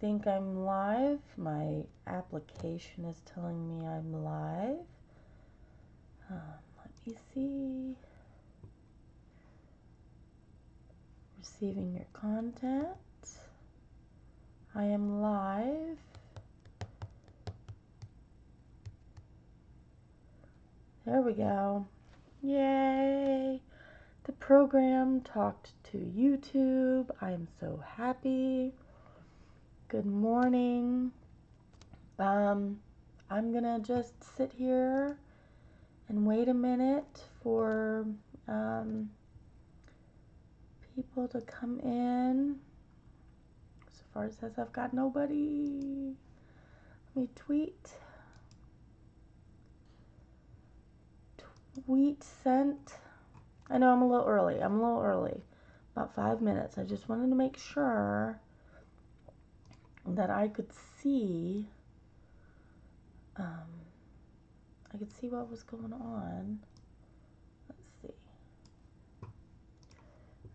think I'm live. My application is telling me I'm live. Let me see. Receiving your content. I am live. There we go. Yay! The program talked to YouTube. I am so happy. Good morning. I'm gonna just sit here and wait a minute for people to come in. So far it says I've got nobody. Let me tweet. Tweet sent. I know I'm a little early. About 5 minutes. I just wanted to make sure that I could see what was going on. Let's see.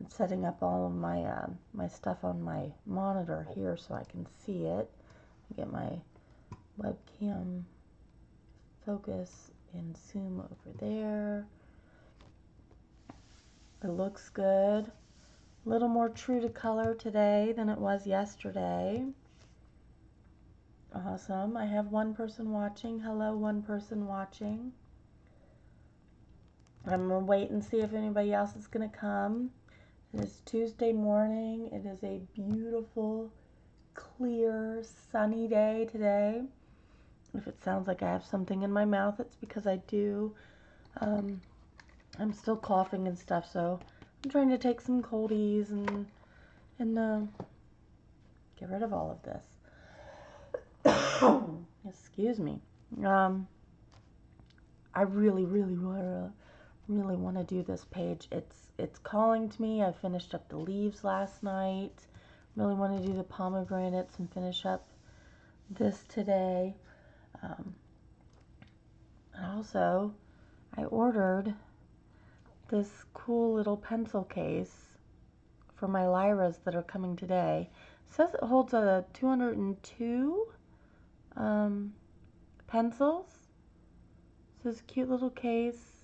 I'm setting up all of my my stuff on my monitor here so I can see it. Get my webcam focus in Zoom over there. It looks good. A little more true to color today than it was yesterday. Awesome. I have one person watching. Hello, one person watching. I'm going to wait and see if anybody else is going to come. It is Tuesday morning. It is a beautiful, clear, sunny day today. If it sounds like I have something in my mouth, it's because I do. I'm still coughing and stuff, so I'm trying to take some coldies and get rid of all of this. Excuse me. I really want to do this page. It's calling to me. I finished up the leaves last night. Really want to do the pomegranates and finish up this today. And also, I ordered this cool little pencil case for my Lyras that are coming today. It says it holds a 202 pencils. So it's a cute little case.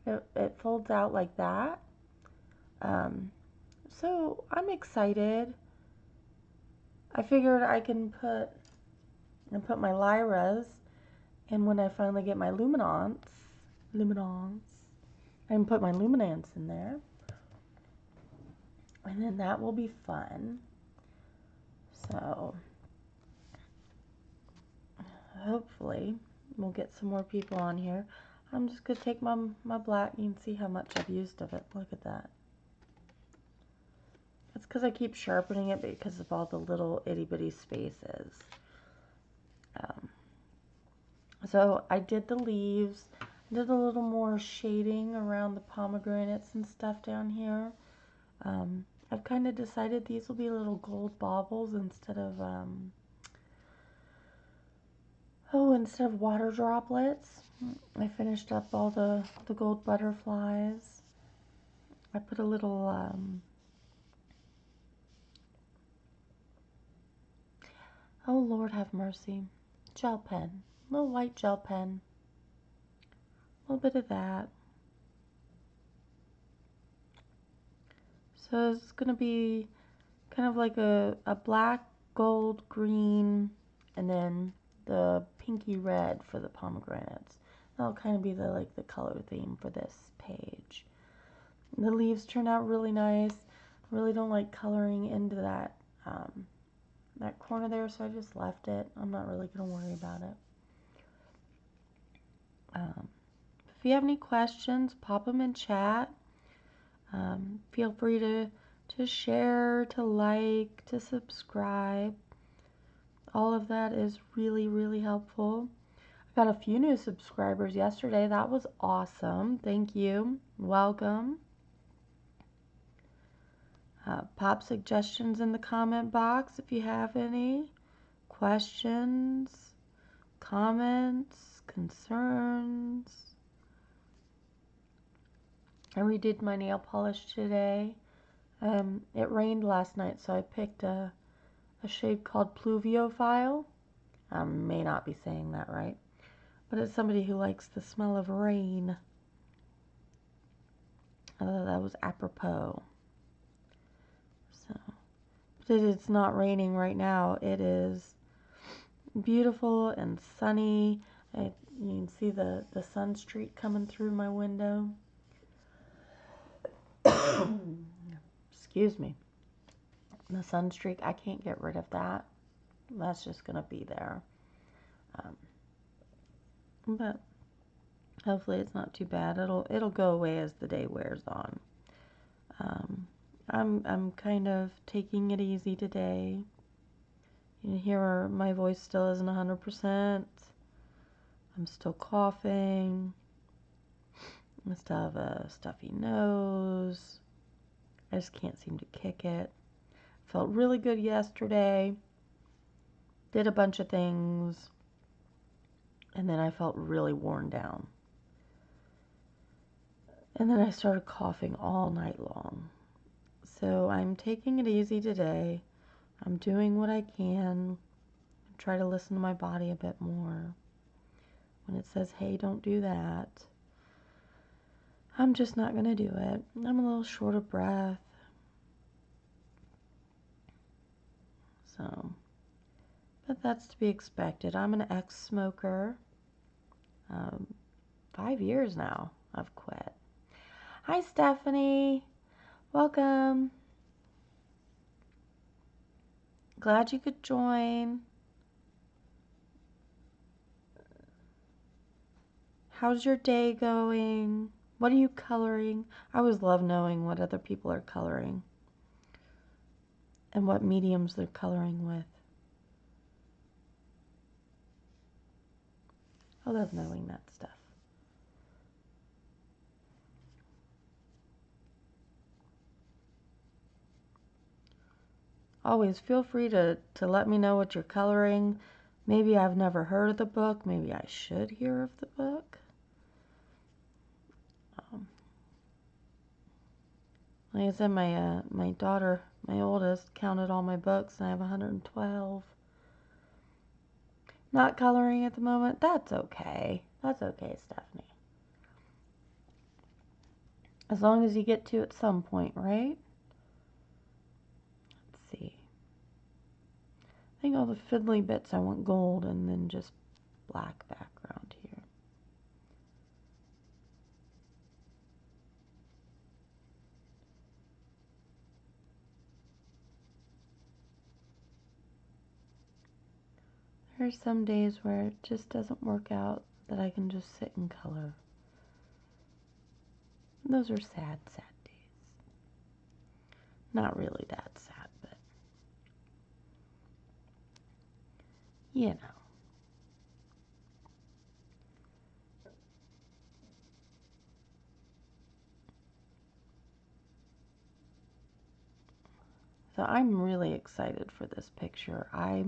It folds out like that. So I'm excited. I figured I can put my Lyras, and when I finally get my luminance, I can put my luminance in there, and then that will be fun. So hopefully we'll get some more people on here. I'm just gonna take my black. You can see how much I've used of it. Look at that. It's because I keep sharpening it because of all the little itty bitty spaces. So I did the leaves, did a little more shading around the pomegranates and stuff down here. I've kind of decided these will be little gold baubles instead of water droplets. I finished up all the gold butterflies. I put a little oh Lord have mercy, gel pen, little white gel pen, a little bit of that. So it's going to be kind of like a black, gold, green, and then the pinky red for the pomegranates. That'll kind of be the color theme for this page. The leaves turned out really nice. I really don't like coloring into that that corner there, so I just left it. I'm not really going to worry about it. If you have any questions, pop them in chat. Feel free to share, to like, to subscribe. All of that is really helpful. I got a few new subscribers yesterday. That was awesome. Thank you. Welcome. Pop suggestions in the comment box if you have any. Questions, comments, concerns. I redid my nail polish today. It rained last night, so I picked a shade called Pluviophile. I may not be saying that right, but it's somebody who likes the smell of rain. That was apropos. So, but it's not raining right now. It is beautiful and sunny. You can see the sun streak coming through my window. Excuse me. The sun streak, I can't get rid of that. That's just going to be there. But hopefully it's not too bad. It'll go away as the day wears on. I'm kind of taking it easy today. You can hear my voice still isn't 100%. I'm still coughing. I still have a stuffy nose. I just can't seem to kick it. Felt really good yesterday. Did a bunch of things. And then I felt really worn down. And then I started coughing all night long. So I'm taking it easy today. I'm doing what I can. Try to listen to my body a bit more. When it says, hey, don't do that, I'm just not going to do it. I'm a little short of breath. So, but that's to be expected. I'm an ex-smoker. 5 years now I've quit. Hi, Stephanie. Welcome. Glad you could join. How's your day going? What are you coloring? I always love knowing what other people are coloring and what mediums they're coloring with. I love knowing that stuff. Always feel free to let me know what you're coloring. Maybe I've never heard of the book. Maybe I should hear of the book. Like I said, my daughter, my oldest, counted all my books, and I have 112. Not coloring at the moment. That's okay. That's okay, Stephanie. As long as you get to at some point, right? Let's see. I think all the fiddly bits I want gold and then just black background here. There are some days where it just doesn't work out that I can just sit and color. Those are sad, sad days. Not really that sad, but you know. So I'm really excited for this picture. I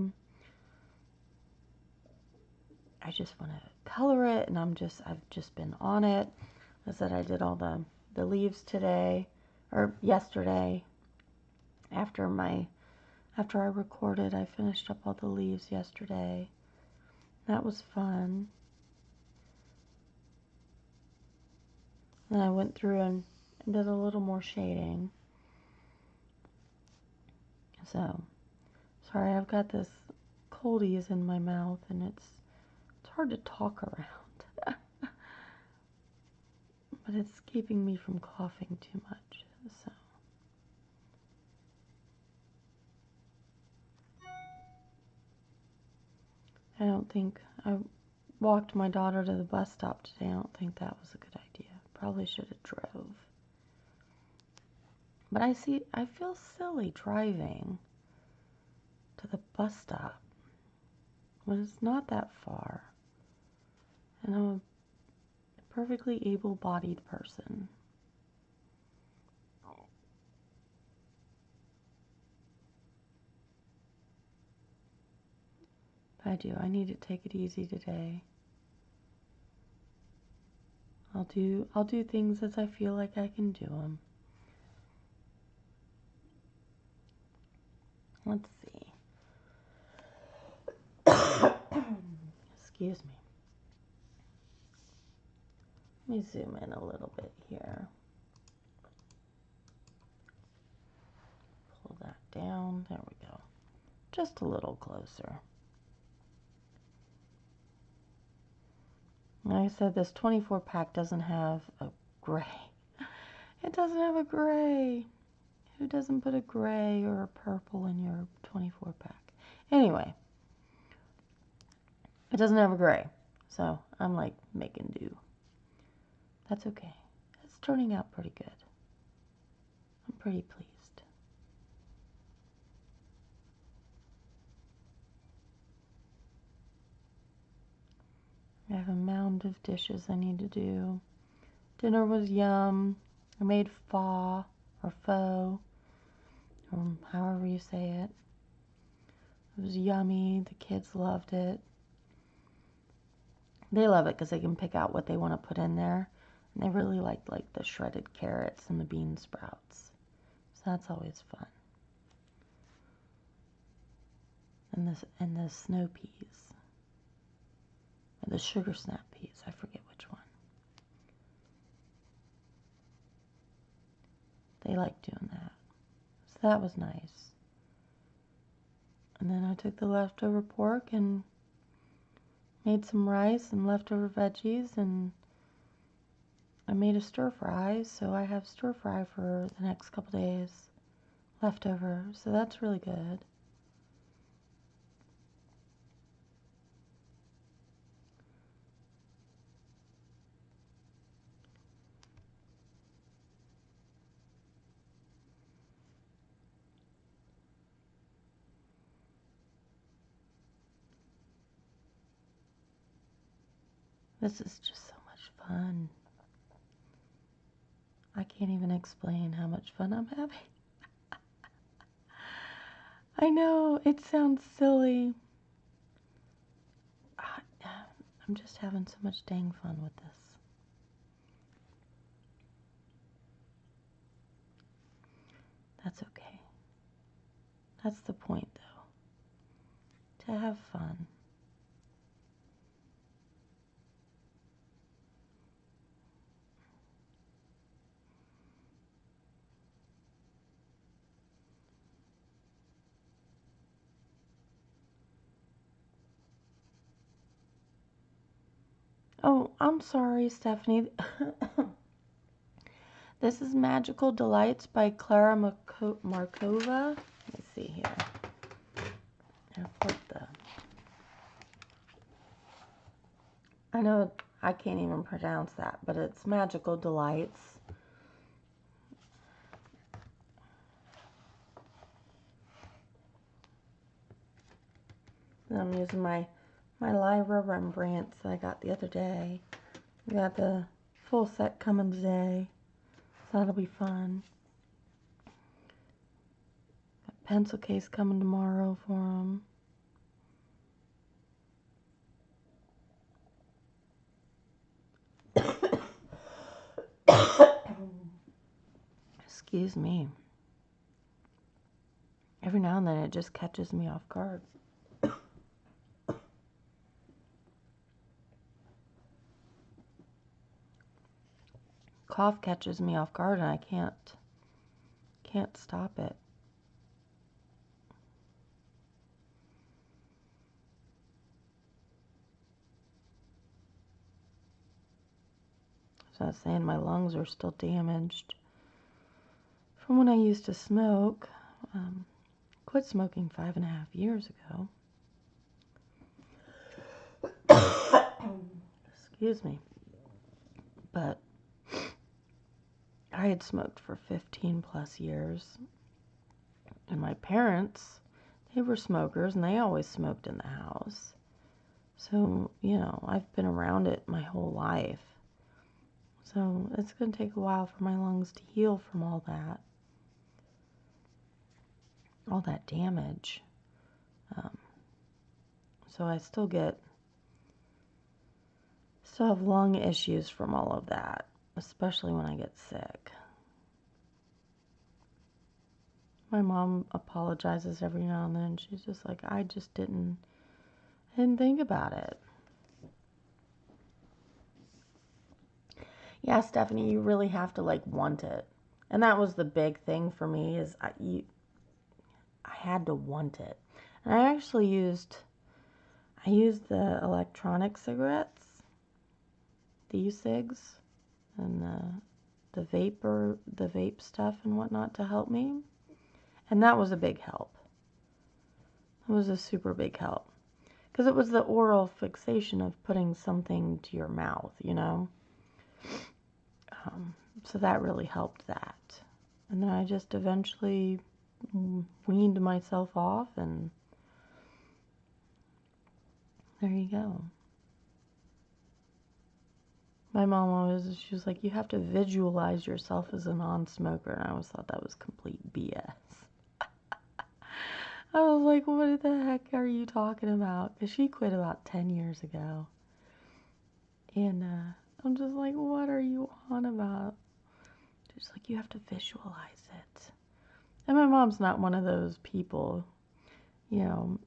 just want to color it, and I've just been on it. I said I did all the leaves today, or yesterday. After I recorded, I finished up all the leaves yesterday. That was fun. Then I went through and did a little more shading. So, sorry, I've got this coldies in my mouth, and it's hard to talk around. But it's keeping me from coughing too much, so. I walked my daughter to the bus stop today. I don't think that was a good idea. Probably should have drove. But I feel silly driving to the bus stop when it's not that far. And I'm a perfectly able-bodied person. But I do. I need to take it easy today. I'll do things as I feel like I can do them. Let's see. Excuse me. Let me zoom in a little bit here. Pull that down. There we go. Just a little closer. Like I said, this 24 pack doesn't have a gray. It doesn't have a gray. Who doesn't put a gray or a purple in your 24 pack? Anyway, it doesn't have a gray. So I'm like making do. That's okay. It's turning out pretty good. I'm pretty pleased. I have a mound of dishes I need to do. Dinner was yum. I made pho or pho, or however you say it. It was yummy. The kids loved it. They love it because they can pick out what they want to put in there. And they really like the shredded carrots and the bean sprouts. So that's always fun. And the snow peas. Or the sugar snap peas. I forget which one. They like doing that. So that was nice. And then I took the leftover pork and made some rice and leftover veggies, and I made a stir fry, so I have stir fry for the next couple days leftover, so that's really good. This is just so much fun. I can't even explain how much fun I'm having. I know, it sounds silly. I'm just having so much dang fun with this. That's okay. That's the point, though. To have fun. Oh, I'm sorry, Stephanie. This is Magical Delights by Clara Markova. Let me see here. I'll flip the... I know I can't even pronounce that, but it's Magical Delights. And I'm using my Lyra Rembrandts that I got the other day. We got the full set coming today, so that'll be fun. Got pencil case coming tomorrow for them. Excuse me. Every now and then it just catches me off guard. Cough catches me off guard and I can't stop it. So I was saying my lungs are still damaged from when I used to smoke. Quit smoking 5.5 years ago. Excuse me. But I had smoked for 15 plus years. And my parents, they were smokers and they always smoked in the house. So, you know, I've been around it my whole life. So it's going to take a while for my lungs to heal from all that damage. So I still have lung issues from all of that, especially when I get sick. My mom apologizes every now and then. She's just like, I just didn't think about it. Yeah, Stephanie, you really have to like want it. And that was the big thing for me is I had to want it. And I actually used the electronic cigarettes, the e-cigs, and the vape stuff and whatnot to help me. And that was a big help. It was a super big help. Because it was the oral fixation of putting something to your mouth, you know? So that really helped that. And then I just eventually weaned myself off, and there you go. My mom always, she was like, you have to visualize yourself as a non-smoker. And I always thought that was complete BS. I was like, what the heck are you talking about? Because she quit about 10 years ago. And I'm just like, what are you on about? She's like, you have to visualize it. And my mom's not one of those people, you know,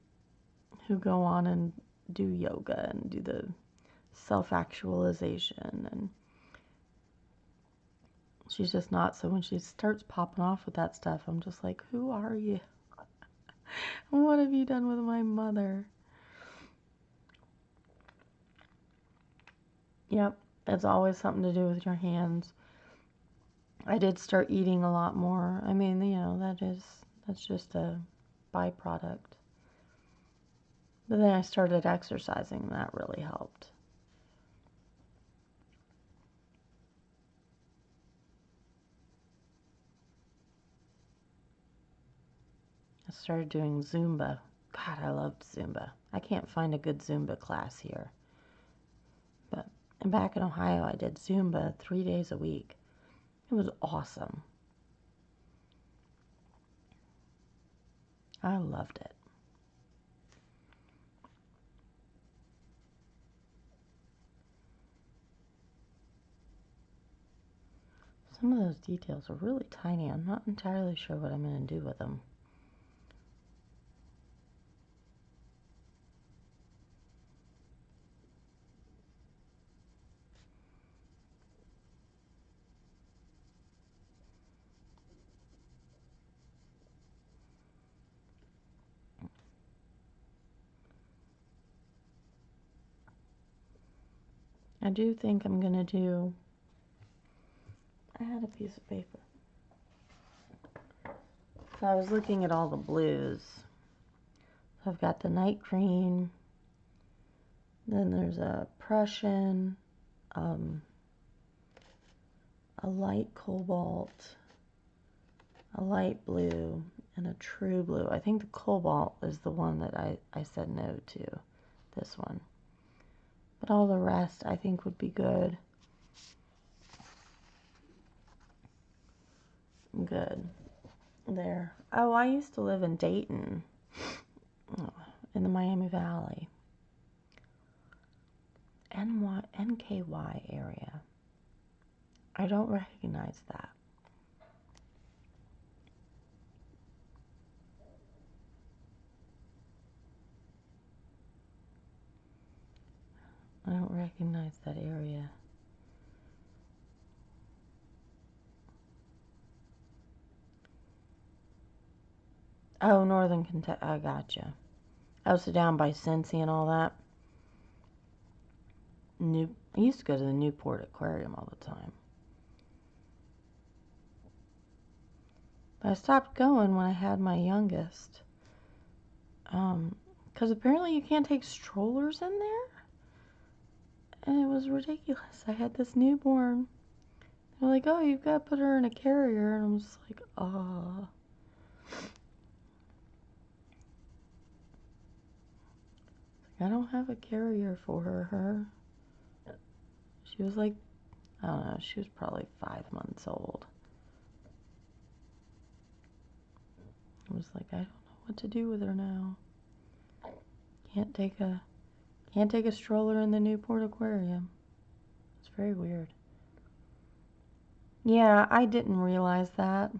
who go on and do yoga and do the self-actualization. And she's just not. So when she starts popping off with that stuff, I'm just like, who are you? What have you done with my mother? Yep, it's always something to do with your hands. I did start eating a lot more. I mean, you know, that's just a byproduct. But then I started exercising, and that really helped. I started doing Zumba. God, I loved Zumba. I can't find a good Zumba class here. But and back in Ohio, I did Zumba 3 days a week. It was awesome. I loved it. Some of those details are really tiny. I'm not entirely sure what I'm going to do with them. I do think I'm going to do... I had a piece of paper. So I was looking at all the blues. So I've got the night green. Then there's a Prussian, a light cobalt, a light blue, and a true blue. I think the cobalt is the one that I said no to, this one. But all the rest I think would be good. Good. There. Oh, I used to live in Dayton, in the Miami Valley. NKY area. I don't recognize that. I don't recognize that area. Oh, Northern Kentucky. I gotcha. Oh, so down by Cincy and all that. I used to go to the Newport Aquarium all the time. But I stopped going when I had my youngest. Because apparently you can't take strollers in there. And it was ridiculous. I had this newborn. They're like, oh, you've got to put her in a carrier. And I'm just like, oh. I don't have a carrier for her. She was like, I don't know, she was probably 5 months old. I was like, I don't know what to do with her now. Can't take a stroller in the Newport Aquarium. It's very weird. Yeah, I didn't realize that.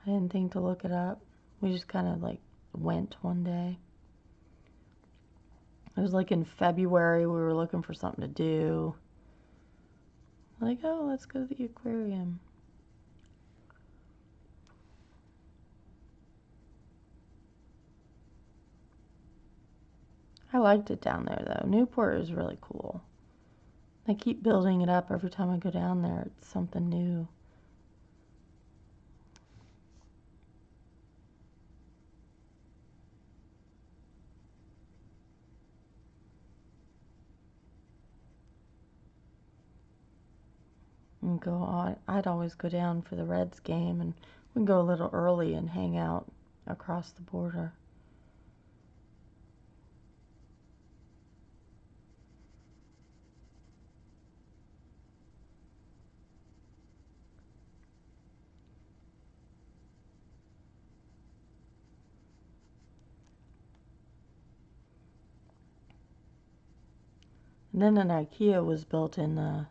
I didn't think to look it up. We just kind of like went one day. It was like in February. We were looking for something to do. Like, oh, let's go to the aquarium. I liked it down there, though. Newport is really cool. They keep building it up every time I go down there. It's something new. And go on. I'd always go down for the Reds game, and we'd go a little early and hang out across the border. And then an IKEA was built in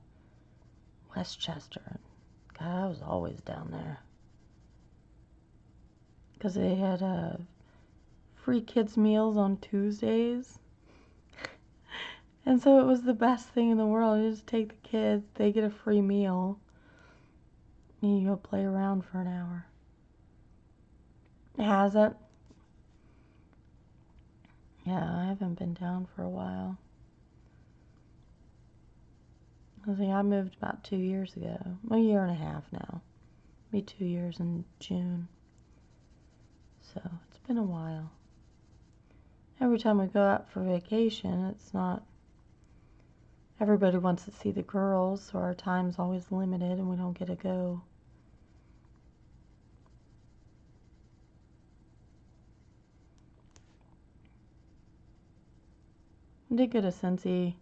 Westchester. God, I was always down there. Because they had free kids' meals on Tuesdays. And so it was the best thing in the world. You just take the kids, they get a free meal, and you go play around for an hour. Has it? Yeah, I haven't been down for a while. I moved about 2 years ago. A year and a half now. Be 2 years in June. So it's been a while. Every time we go out for vacation, it's not... Everybody wants to see the girls, so our time's always limited and we don't get to go. I did go to Cincy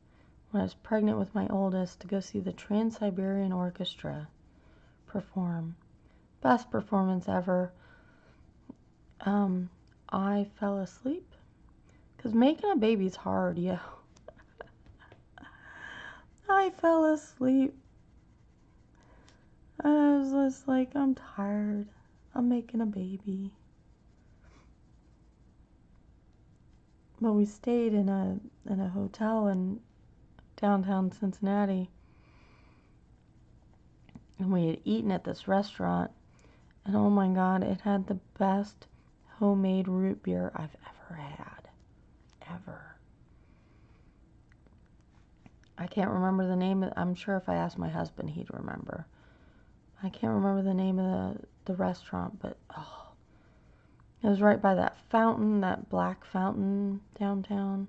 when I was pregnant with my oldest to go see the Trans-Siberian Orchestra perform. Best performance ever. I fell asleep. Because making a baby's hard, yo. I fell asleep. I was just like, I'm tired. I'm making a baby. But we stayed in a hotel in downtown Cincinnati. And we had eaten at this restaurant. And oh my God, it had the best homemade root beer I've ever had. Ever. I can't remember the name. I'm sure if I asked my husband, he'd remember. I can't remember the name of the restaurant, but oh. It was right by that fountain, that black fountain downtown.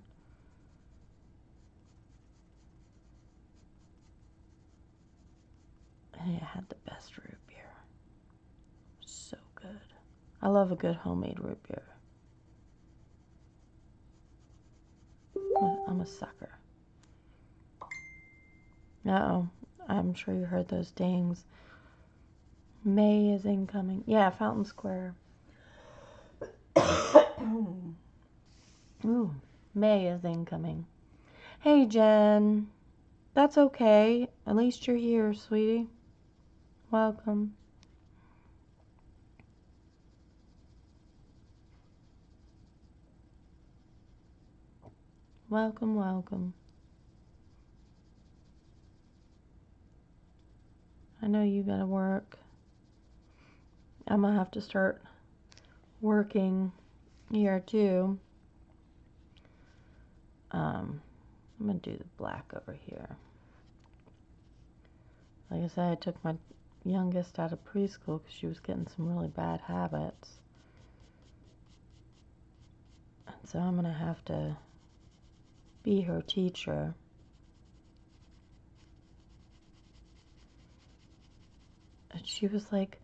And it had the best root beer. So good. I love a good homemade root beer. I'm a sucker. Uh-oh. I'm sure you heard those dings. May is incoming. Yeah, Fountain Square. Ooh, May is incoming. Hey, Jen. That's okay. At least you're here, sweetie. Welcome. Welcome, welcome. I know you gotta work. I'm gonna have to start working here too. I'm gonna do the black over here. Like I said, I took my youngest out of preschool because she was getting some really bad habits. And so I'm gonna have to be her teacher. And she was like,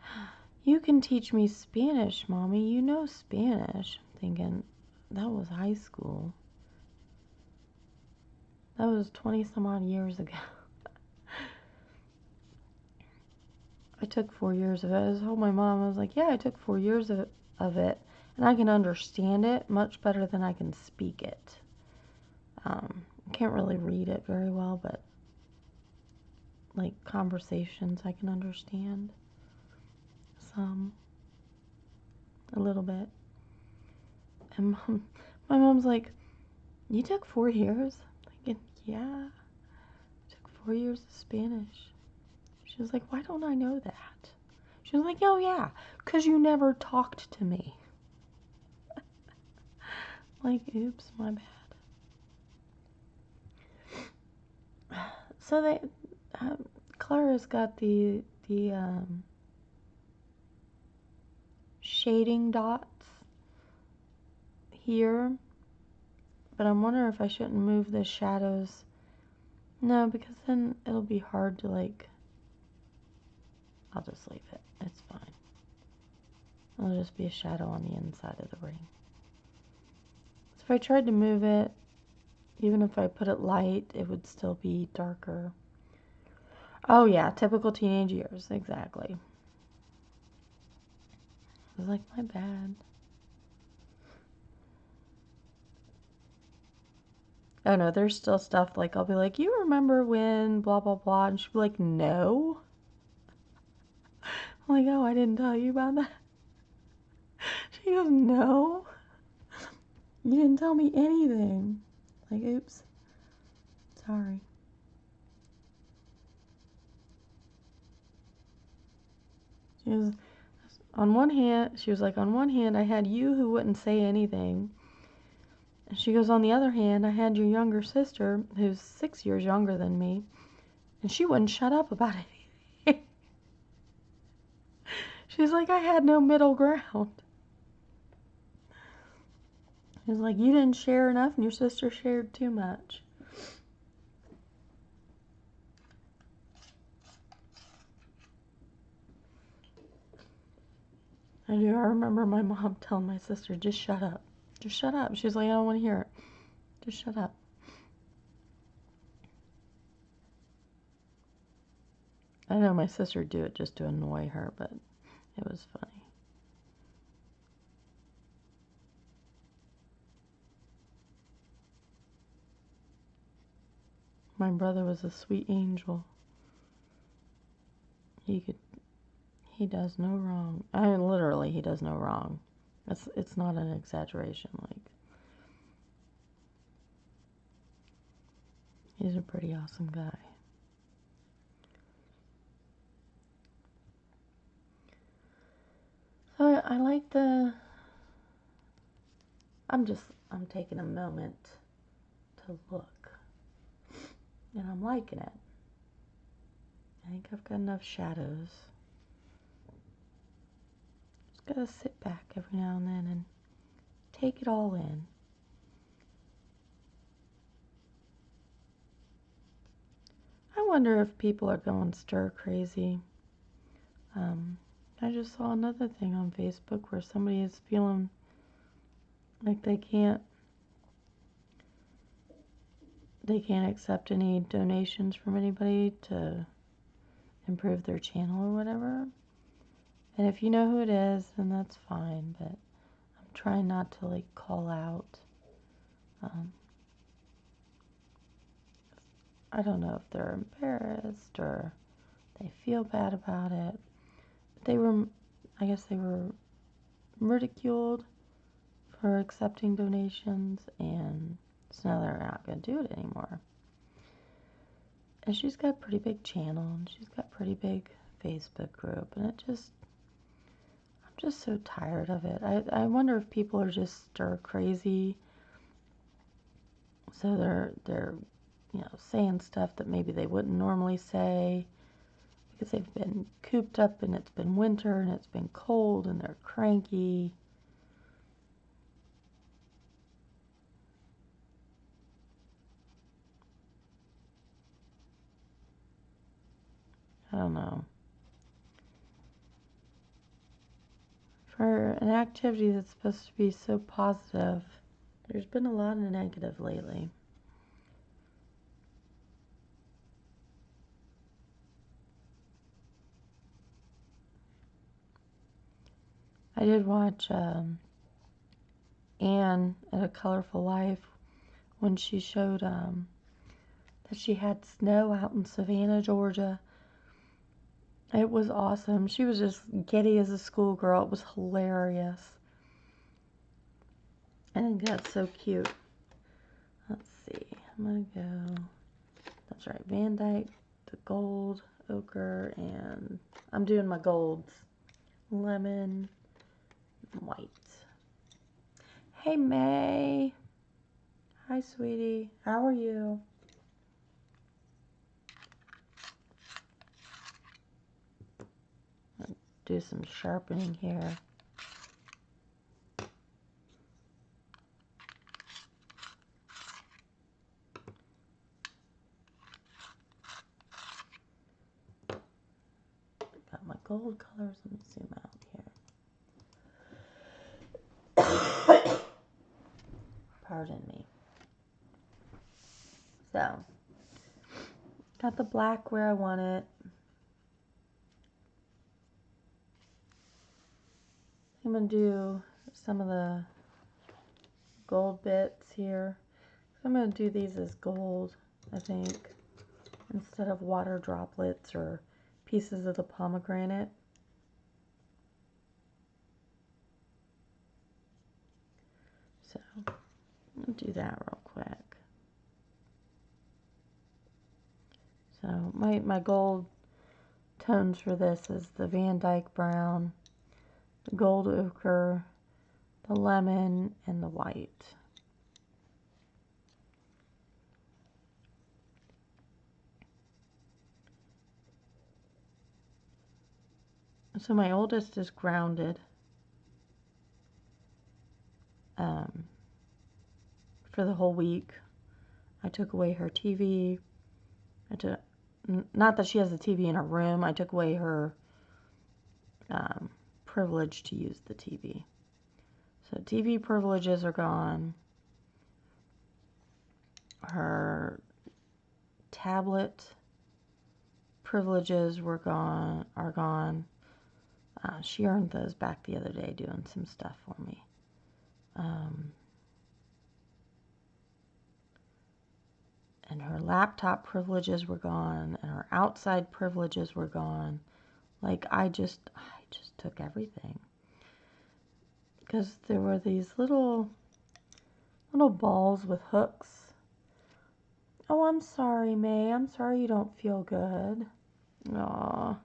you can teach me Spanish, Mommy. You know Spanish. I'm thinking, that was high school. That was 20 some odd years ago. I took 4 years of it. I told my mom, I was like, yeah, I took 4 years of it. And I can understand it much better than I can speak it. I can't really read it very well, but like conversations I can understand some. a little bit. And my mom's like, you took 4 years? I'm thinking, yeah, I took 4 years of Spanish. She was like, why don't I know that? She was like, oh yeah, because you never talked to me. Like, oops, my bad. So they, Clara's got the shading dots here, but I'm wondering if I shouldn't move the shadows. No, because then it'll be hard to, like, I'll just leave it. It's fine. It'll just be a shadow on the inside of the ring. So if I tried to move it, even if I put it light, it would still be darker. Oh yeah, typical teenage years, exactly. I was like, my bad. Oh no, there's still stuff like I'll be like, you remember when blah blah blah, and she'll be like, no. I'm like, oh, I didn't tell you about that. She goes, no. You didn't tell me anything. Like, oops. Sorry. She was on one hand, she was like, on one hand, I had you who wouldn't say anything. And she goes, on the other hand, I had your younger sister, who's 6 years younger than me, and she wouldn't shut up about anything. She's like, I had no middle ground. She's like, you didn't share enough, and your sister shared too much. I remember my mom telling my sister, just shut up. Just shut up. She's like, I don't want to hear it. Just shut up. I know my sister would do it just to annoy her, but it was funny. My brother was a sweet angel. He does no wrong. I mean, literally, he does no wrong. It's not an exaggeration. Like, he's a pretty awesome guy. So I like I'm taking a moment to look, and I'm liking it. I think I've got enough shadows. Just gotta sit back every now and then and take it all in. I wonder if people are going stir crazy. I just saw another thing on Facebook where somebody is feeling like they can't accept any donations from anybody to improve their channel or whatever. And if you know who it is, then that's fine, but I'm trying not to, like, call out. I don't know if they're embarrassed or they feel bad about it. But I guess they were ridiculed for accepting donations, and so now they're not going to do it anymore. And she's got a pretty big channel, and she's got a pretty big Facebook group, and I'm just so tired of it. I wonder if people are just stir crazy, so they're saying stuff that maybe they wouldn't normally say because they've been cooped up and it's been winter and it's been cold and they're cranky. I don't know. For an activity that's supposed to be so positive, there's been a lot of negative lately. I did watch Anne at A Colorful Life when she showed that she had snow out in Savannah, Georgia. It was awesome. She was just giddy as a schoolgirl. It was hilarious. I think that's so cute. Let's see. I'm going to go, that's right, Van Dyke, the gold, ochre, and I'm doing my golds. Lemon, white. Hey, May. Hi, sweetie. How are you? I'll do some sharpening here. Got my gold colors. Let me zoom out here. Pardon me. So, got the black where I want it. I'm going to do some of the gold bits here. I'm going to do these as gold, I think, instead of water droplets or pieces of the pomegranate. So, I'll do that real quick. So, my gold tones for this is the Van Dyke brown, the gold ochre, the lemon, and the white. So my oldest is grounded for the whole week. I took away her TV. Not that she has a TV in her room. I took away her privilege to use the TV. So TV privileges are gone. Her tablet privileges are gone. She earned those back the other day doing some stuff for me. And her laptop privileges were gone, and her outside privileges were gone. Like, I just took everything. Because there were these little balls with hooks. Oh, I'm sorry, May. I'm sorry you don't feel good. Aw.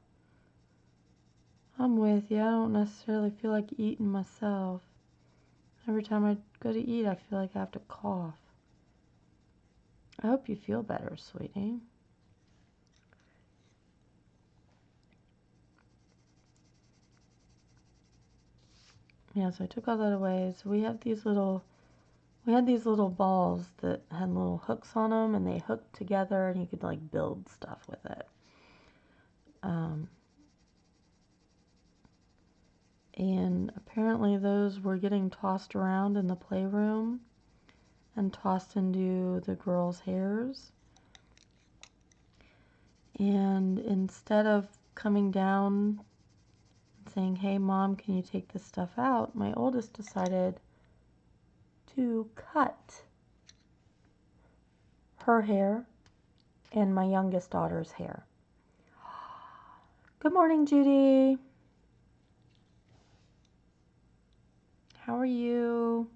I'm with you. I don't necessarily feel like eating myself. Every time I go to eat, I feel like I have to cough. I hope you feel better, sweetie. Yeah, so I took all that away. So we had these little balls that had little hooks on them, and they hooked together, and you could like build stuff with it. And apparently those were getting tossed around in the playroom and tossed into the girls' hairs. And instead of coming down and saying, hey, Mom, can you take this stuff out? My oldest decided to cut her hair and my youngest daughter's hair. Good morning, Judy. How are you?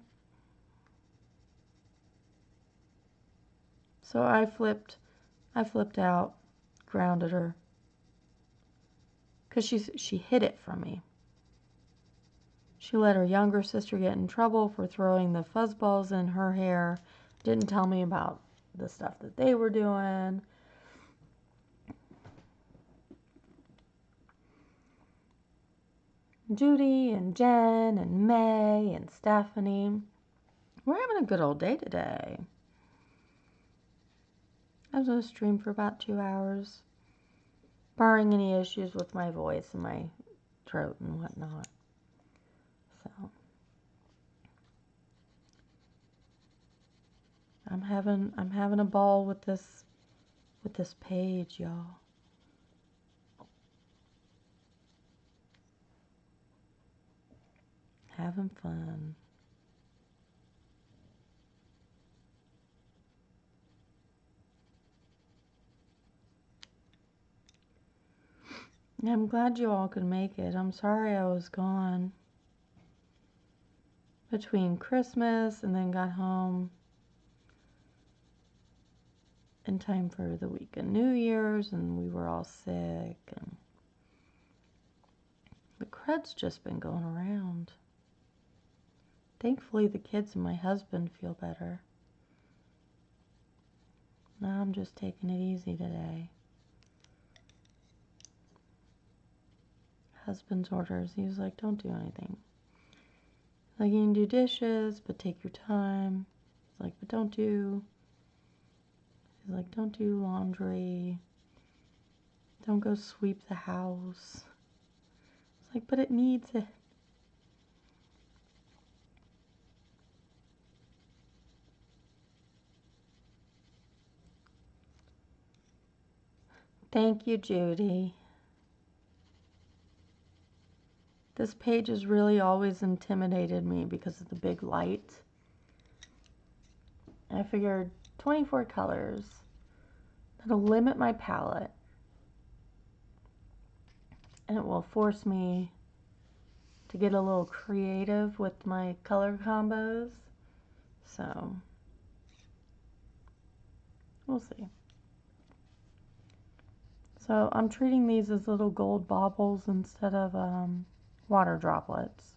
So I flipped out, grounded her, because she hid it from me. She let her younger sister get in trouble for throwing the fuzzballs in her hair. Didn't tell me about the stuff that they were doing. Judy and Jen and May and Stephanie. We're having a good old day today. I was going to stream for about 2 hours, barring any issues with my voice and my throat and whatnot. So I'm having a ball with this page, y'all. Having fun. I'm glad you all could make it. I'm sorry I was gone. between Christmas and then got home in time for the week of New Year's, and we were all sick, and the crud's just been going around. Thankfully, the kids and my husband feel better. Now I'm just taking it easy today. Husband's orders, he was like, don't do anything. Like, you can do dishes, but take your time. He's like, but don't do laundry. Don't go sweep the house. It's like, but it needs it. Thank you, Judy. This page has really always intimidated me because of the big light. I figured 24 colors. That'll limit my palette. And it will force me to get a little creative with my color combos. So, we'll see. So, I'm treating these as little gold baubles instead of water droplets.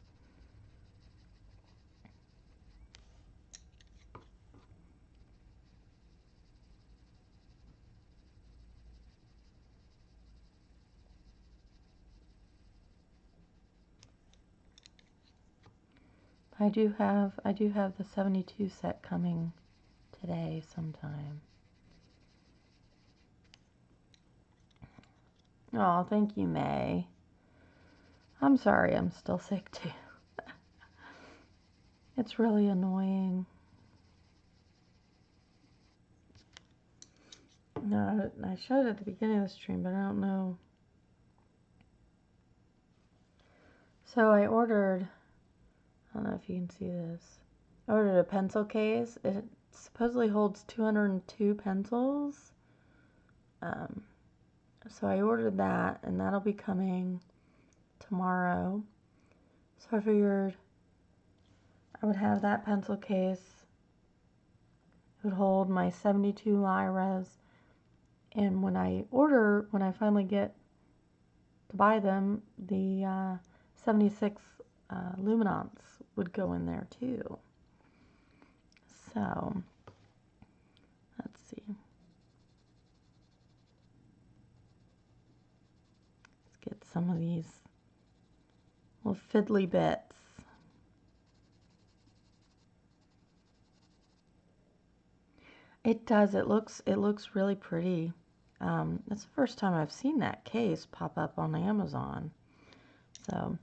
I do have the 72 set coming today sometime. Oh, thank you, May. I'm sorry I'm still sick too. It's really annoying. No, I showed it at the beginning of the stream, but I don't know. So I ordered, I don't know if you can see this. I ordered a pencil case. It supposedly holds 202 pencils. So I ordered that, and that'll be coming tomorrow. So I figured I would have that pencil case. It would hold my 72 lyras. And when I finally get to buy them, the 76 luminance would go in there too. So, let's see. Let's get some of these little fiddly bits. It does. It looks really pretty. It's the first time I've seen that case pop up on Amazon. So,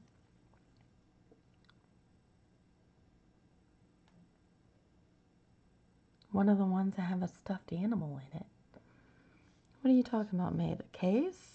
one of the ones that have a stuffed animal in it. What are you talking about, May? The case?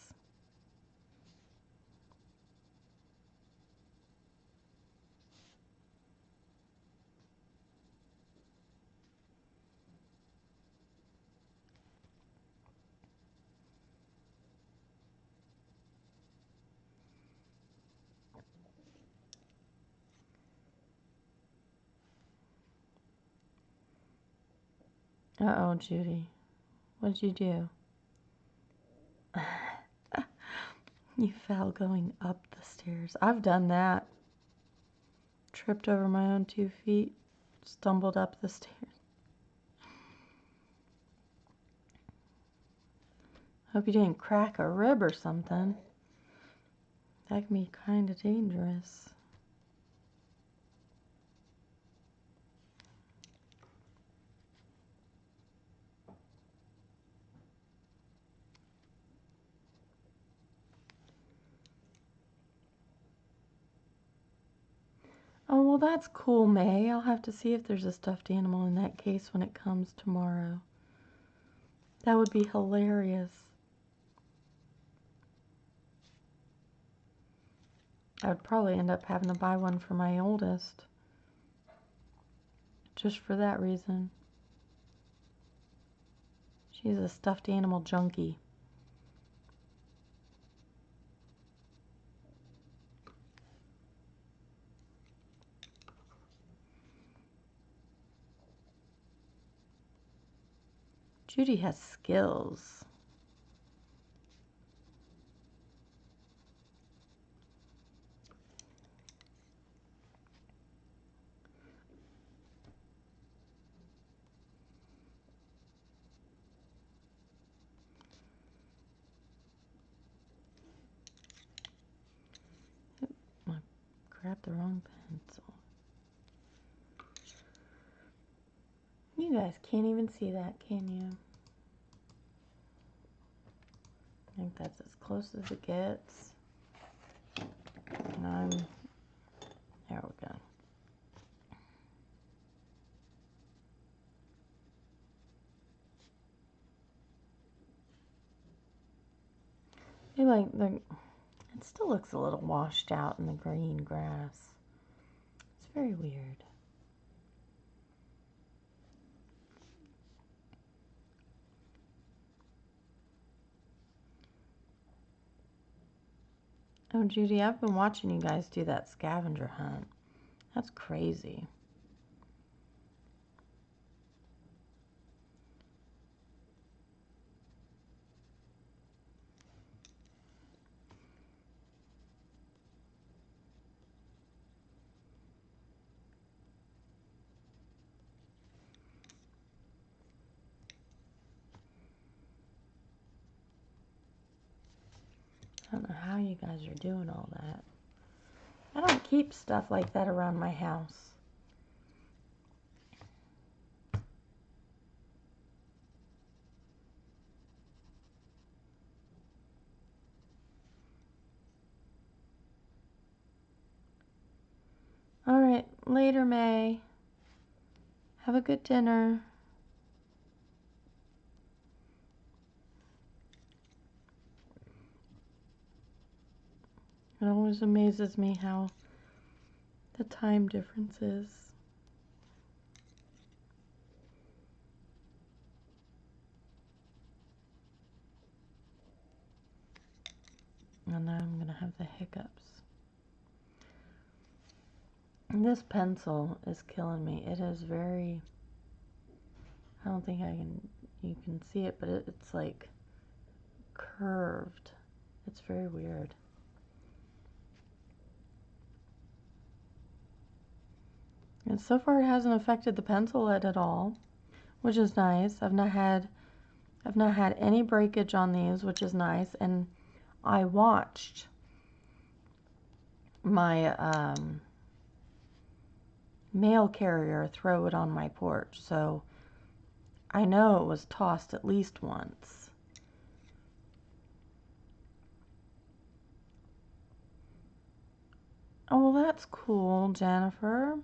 Uh-oh, Judy. What did you do? You fell going up the stairs. I've done that. Tripped over my own 2 feet, stumbled up the stairs. Hope you didn't crack a rib or something. That can be kind of dangerous. Oh, well, that's cool, May. I'll have to see if there's a stuffed animal in that case when it comes tomorrow. That would be hilarious. I would probably end up having to buy one for my oldest. Just for that reason. She's a stuffed animal junkie. Judy has skills. I grabbed the wrong pencil. You guys can't even see that, can you? I think that's as close as it gets. And there we go. It still looks a little washed out in the green grass. It's very weird. Oh, Judy, I've been watching you guys do that scavenger hunt. That's crazy. I don't know how you guys are doing all that. I don't keep stuff like that around my house. All right, later, May. Have a good dinner. It always amazes me how the time difference is. And now I'm going to have the hiccups. And this pencil is killing me. It is very, I don't think you can see it, but it's like curved. It's very weird. And so far it hasn't affected the pencil lead at all, which is nice. I've not had any breakage on these, which is nice. And I watched my mail carrier throw it on my porch, so I know it was tossed at least once. Oh, well, that's cool, Jennifer.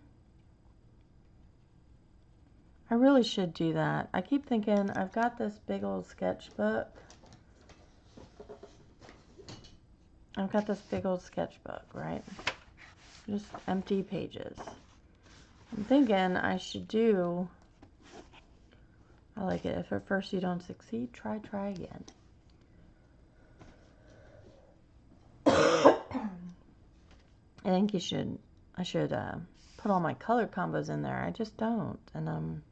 I really should do that. I keep thinking I've got this big old sketchbook. Right? Just empty pages. I'm thinking I should do, I like it. If at first you don't succeed, try again. I think I should put all my color combos in there. I just don't. And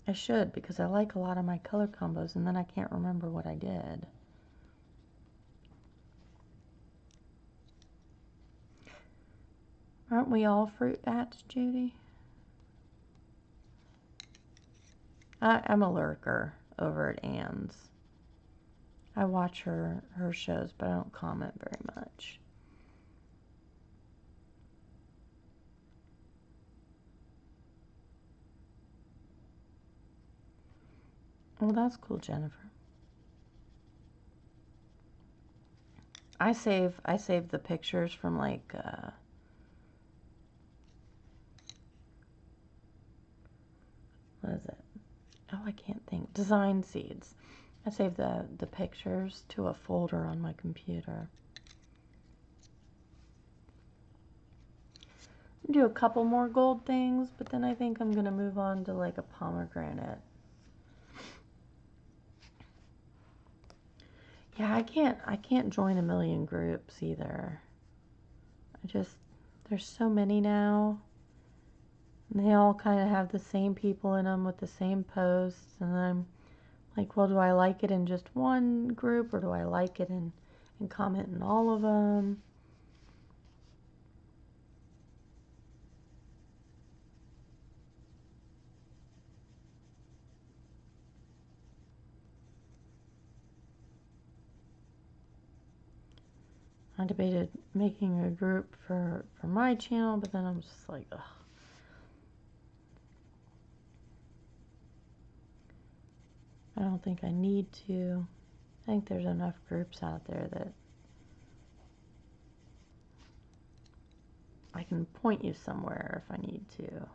I should, because I like a lot of my color combos and then I can't remember what I did. Aren't we all fruit bats, Judy? I'm a lurker over at Ann's. I watch her shows, but I don't comment very much. Well, that's cool, Jennifer. I save the pictures from like what is it? Oh, I can't think. Design Seeds. I save the pictures to a folder on my computer. Do a couple more gold things, but then I think I'm gonna move on to like a pomegranate. Yeah, I can't join a million groups either. There's so many now. And they all kind of have the same people in them with the same posts, and Like, well, do I like it in just one group, or do I like it and comment in all of them? I debated making a group for my channel, but then I'm just like, ugh. I don't think I need to. I think there's enough groups out there that I can point you somewhere if I need to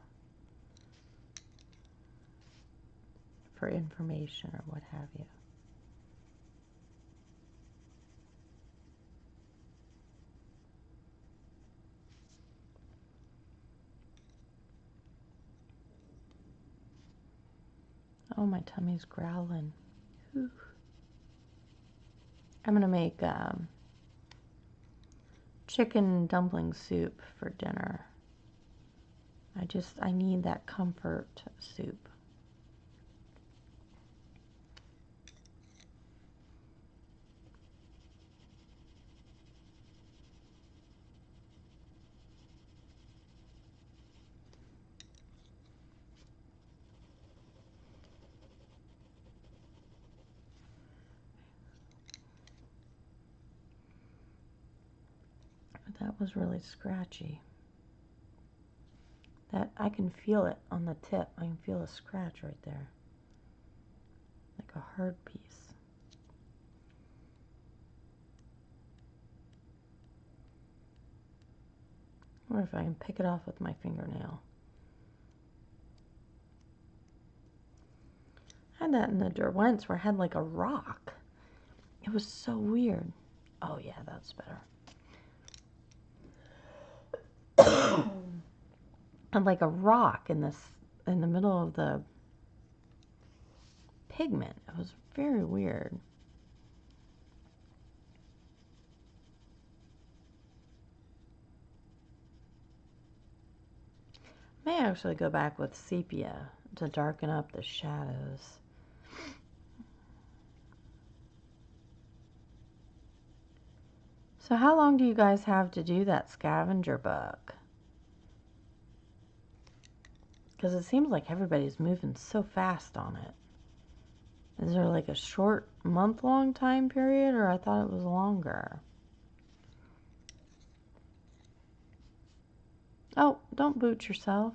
for information or what have you. Oh, my tummy's growling. Whew. I'm gonna make chicken dumpling soup for dinner. I need that comfort soup. But that was really scratchy. That I can feel it on the tip. I can feel a scratch right there. Like a hard piece. Or if I can pick it off with my fingernail. I had that in the dirt once where I had like a rock. It was so weird. Oh yeah, that's better. And like a rock in the middle of the pigment. It was very weird. May actually go back with sepia to darken up the shadows. So how long do you guys have to do that scavenger book? Because it seems like everybody's moving so fast on it. Is there like a short month-long time period, or I thought it was longer? Oh, don't boot yourself.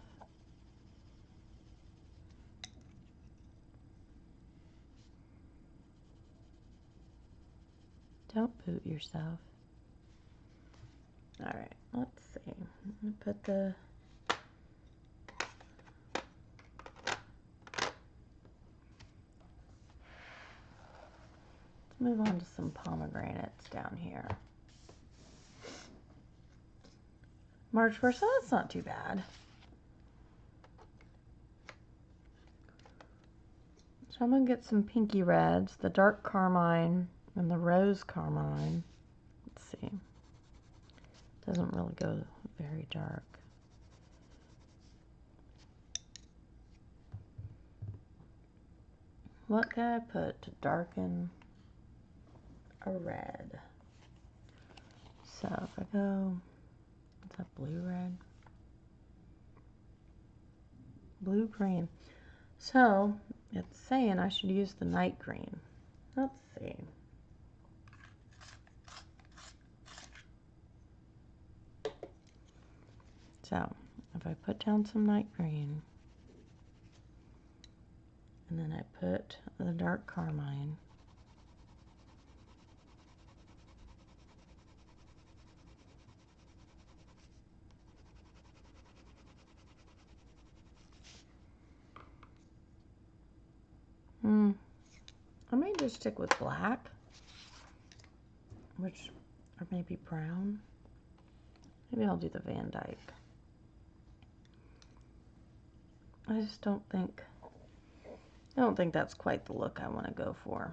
Don't boot yourself. All right, let's see. I'm gonna put the let's move on to some pomegranates down here. March 1st, so that's not too bad. So I'm gonna get some pinky reds, the dark carmine and the rose carmine. Let's see. Doesn't really go very dark. What can I put to darken a red? So if I go, what's that, blue red? Blue green. So it's saying I should use the night green. Let's see. So if I put down some night green, and then I put the dark carmine, I may just stick with black, or maybe brown. Maybe I'll do the Van Dyke. I just don't think that's quite the look I want to go for.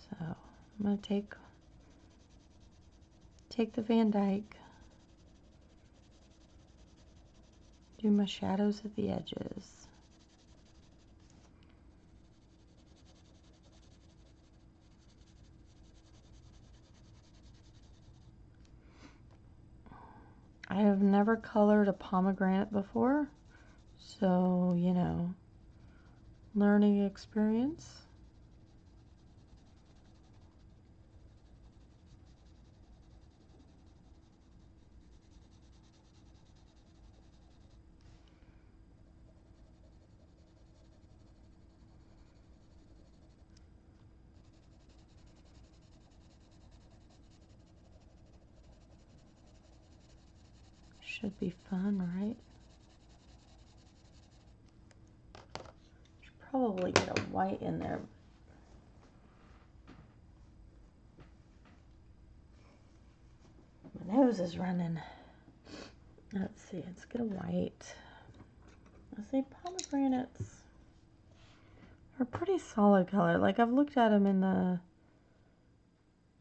So I'm going to take the Van Dyke, do my shadows at the edges. I have never colored a pomegranate before, so, you know, learning experience. Should be fun, right? Should probably get a white in there. My nose is running. Let's see, let's get a white. Let's say pomegranates are a pretty solid color. Like, I've looked at them in the,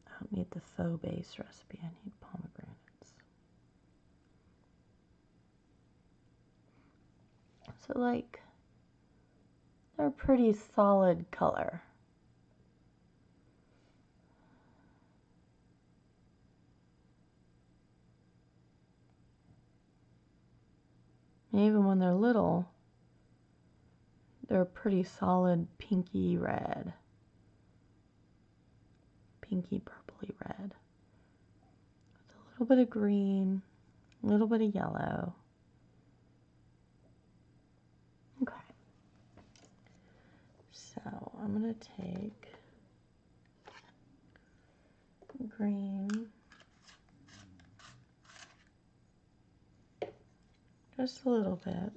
I don't need the faux base recipe, I need pomegranates. So, like, they're a pretty solid color. And even when they're little, they're a pretty solid pinky red. Pinky purpley red. With a little bit of green, a little bit of yellow. Okay. So I'm going to take green, just a little bit.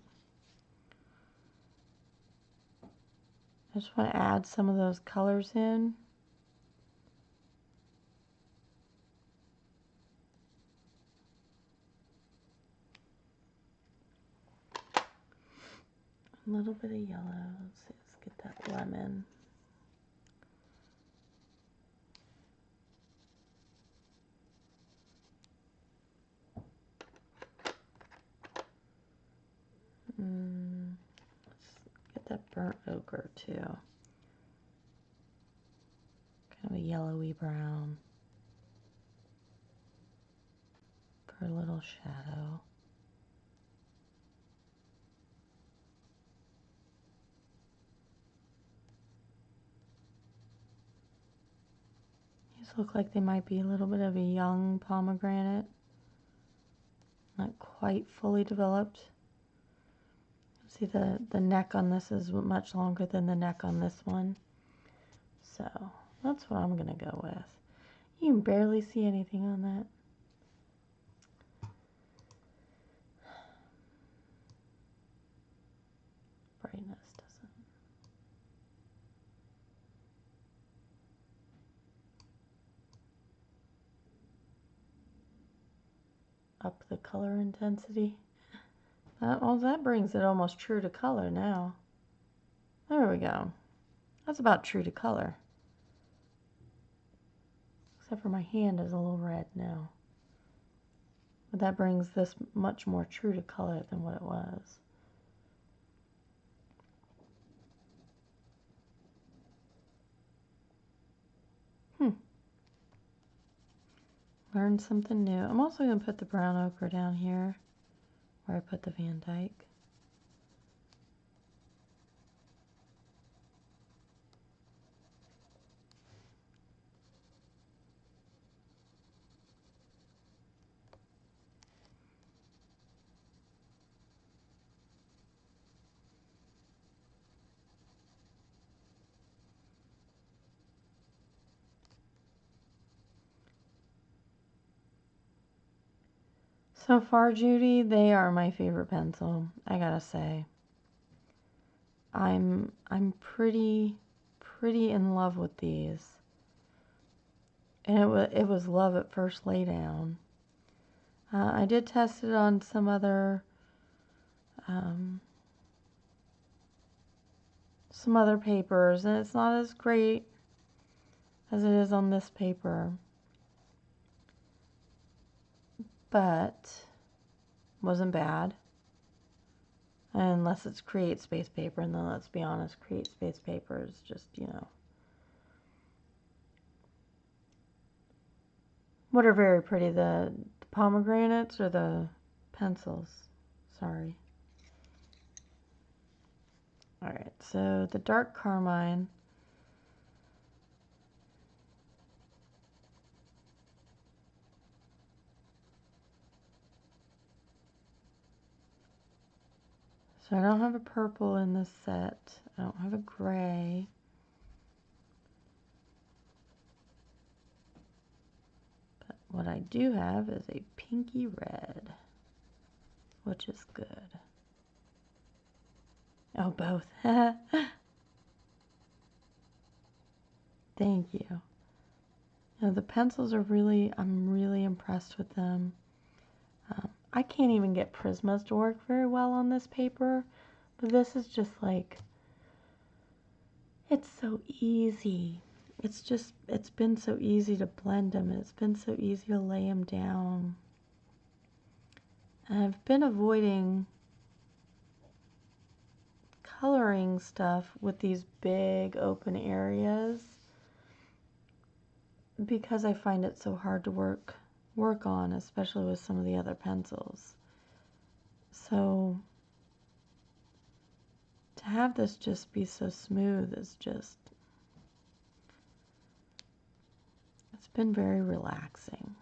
I just want to add some of those colors in. A little bit of yellow. Let's see, let's get that lemon. Let's get that burnt ochre too. Kind of a yellowy brown for a little shadow. These look like they might be a little bit of a young pomegranate. Not quite fully developed. See, the neck on this is much longer than the neck on this one. So that's what I'm going to go with. You can barely see anything on that. Brightness doesn't. Up the color intensity. Well, that brings it almost true to color now. There we go. That's about true to color. Except for my hand is a little red now. But that brings this much more true to color than what it was. Learned something new. I'm also going to put the brown ochre down here where I put the Van Dyke. So far, Judy, they are my favorite pencil, I gotta say. I'm pretty in love with these. And it was love at first lay down. I did test it on some other papers, and it's not as great as it is on this paper. But wasn't bad. Unless it's Create Space paper, and then let's be honest, Create Space paper is just, you know, what are very pretty, the pomegranates or the pencils. Sorry. Alright, so the dark carmine. So I don't have a purple in this set. I don't have a gray. But what I do have is a pinky red, which is good. Oh, both. Thank you. Now the pencils are really, I'm really impressed with them. I can't even get Prismas to work very well on this paper, but this is just like, it's so easy. It's been so easy to blend them, and it's been so easy to lay them down. And I've been avoiding coloring stuff with these big open areas because I find it so hard to work on, especially with some of the other pencils. So to have this just be so smooth is just, it's been very relaxing.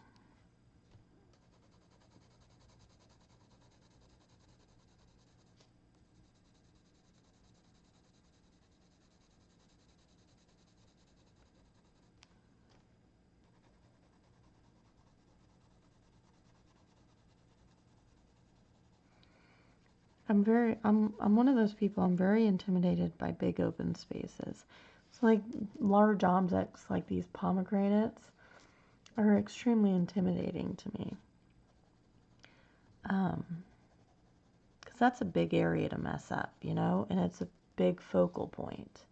I'm one of those people, I'm very intimidated by big open spaces. So like large objects like these pomegranates are extremely intimidating to me. Because that's a big area to mess up, you know, and it's a big focal point.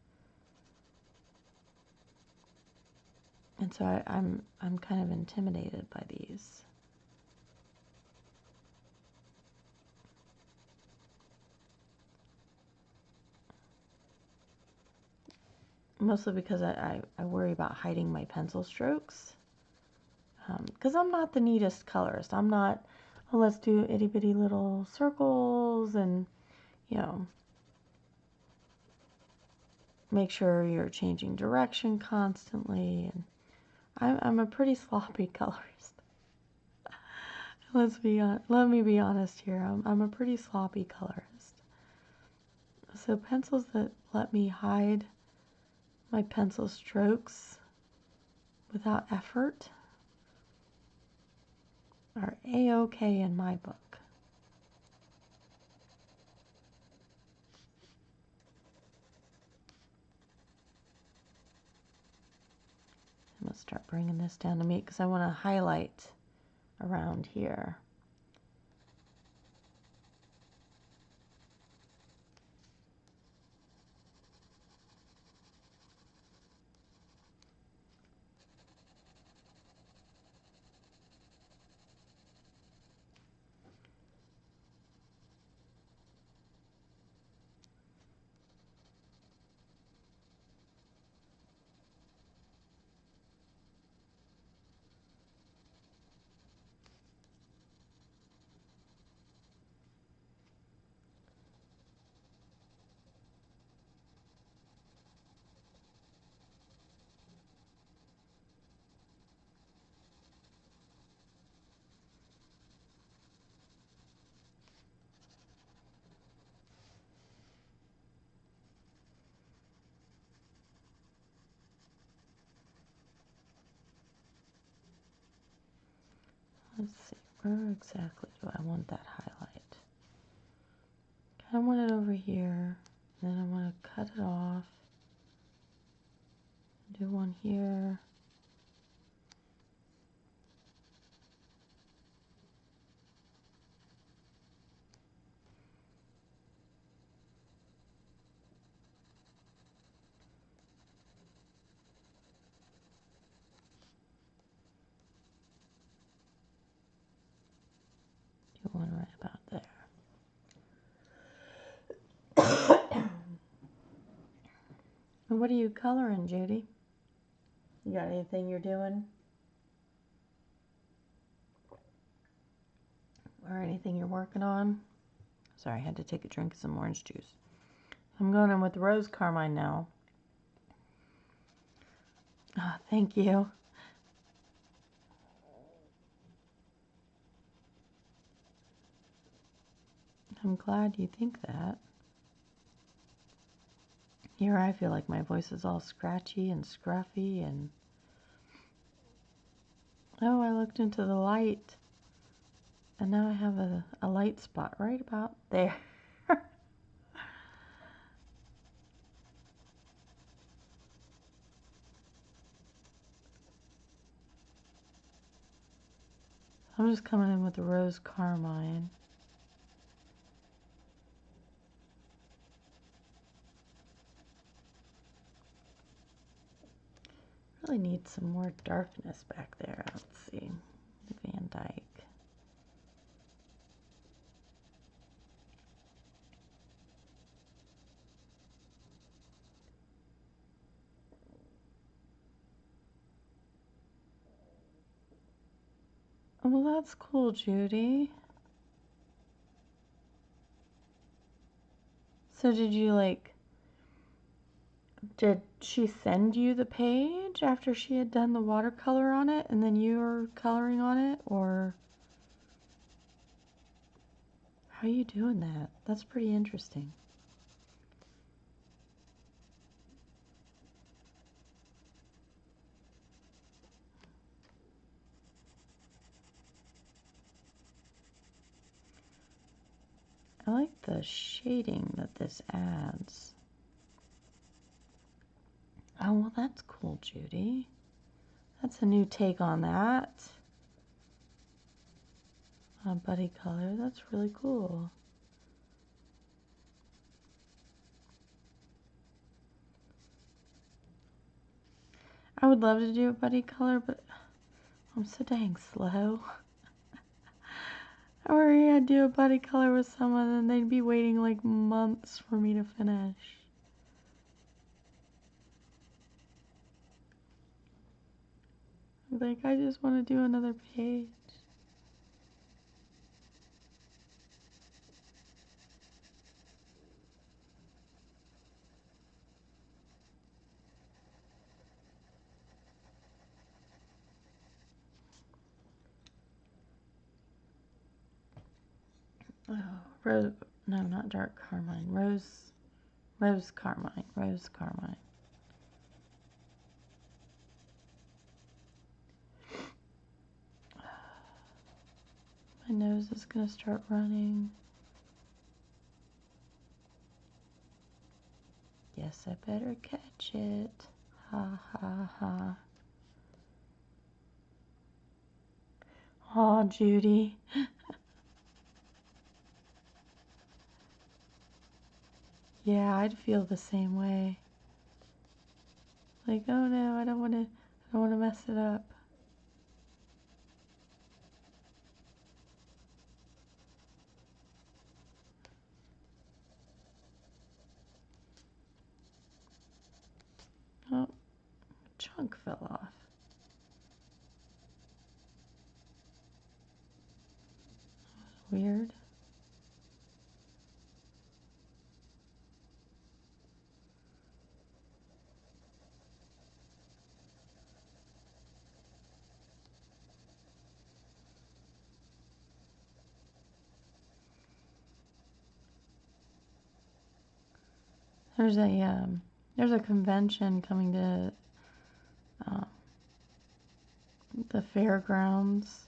And so I'm kind of intimidated by these. Mostly because I worry about hiding my pencil strokes. Because I'm not the neatest colorist. I'm not, oh, let's do itty bitty little circles and, you know, make sure you're changing direction constantly. And I'm a pretty sloppy colorist. Let me be honest here. I'm a pretty sloppy colorist. So pencils that let me hide my pencil strokes without effort are A-okay in my book. I'm going to start bringing this down to me because I want to highlight around here. Let's see, where exactly do I want that highlight? I want it over here, and then I want to cut it off. Do one here. Do one right about there. And what are you coloring, Judy? You got anything you're doing? or anything you're working on. Sorry, I had to take a drink of some orange juice. I'm going in with rose carmine now. Oh, thank you. I'm glad you think that. Here I feel like my voice is all scratchy and scruffy and... Oh, I looked into the light. And now I have a light spot right about there. I'm just coming in with the rose carmine. Really need some more darkness back there. Let's see. The Van Dyke. Oh, well, that's cool, Judy. So did you did she send you the page after she had done the watercolor on it and then you were coloring on it, or how are you doing that? That's pretty interesting. I like the shading that this adds. Oh, well, that's cool, Judy. That's a new take on that. Buddy color, that's really cool. I would love to do a buddy color, but I'm so dang slow. I worry I'd do a buddy color with someone and they'd be waiting like months for me to finish. Like, I just want to do another page. Oh, rose, no, not dark carmine, rose carmine. My nose is gonna start running. Yes, I better catch it. Ha ha ha. Aw, Judy. Yeah, I'd feel the same way. Like, oh no, I don't want to mess it up. Oh, a chunk fell off. Weird. There's a convention coming to um, the fairgrounds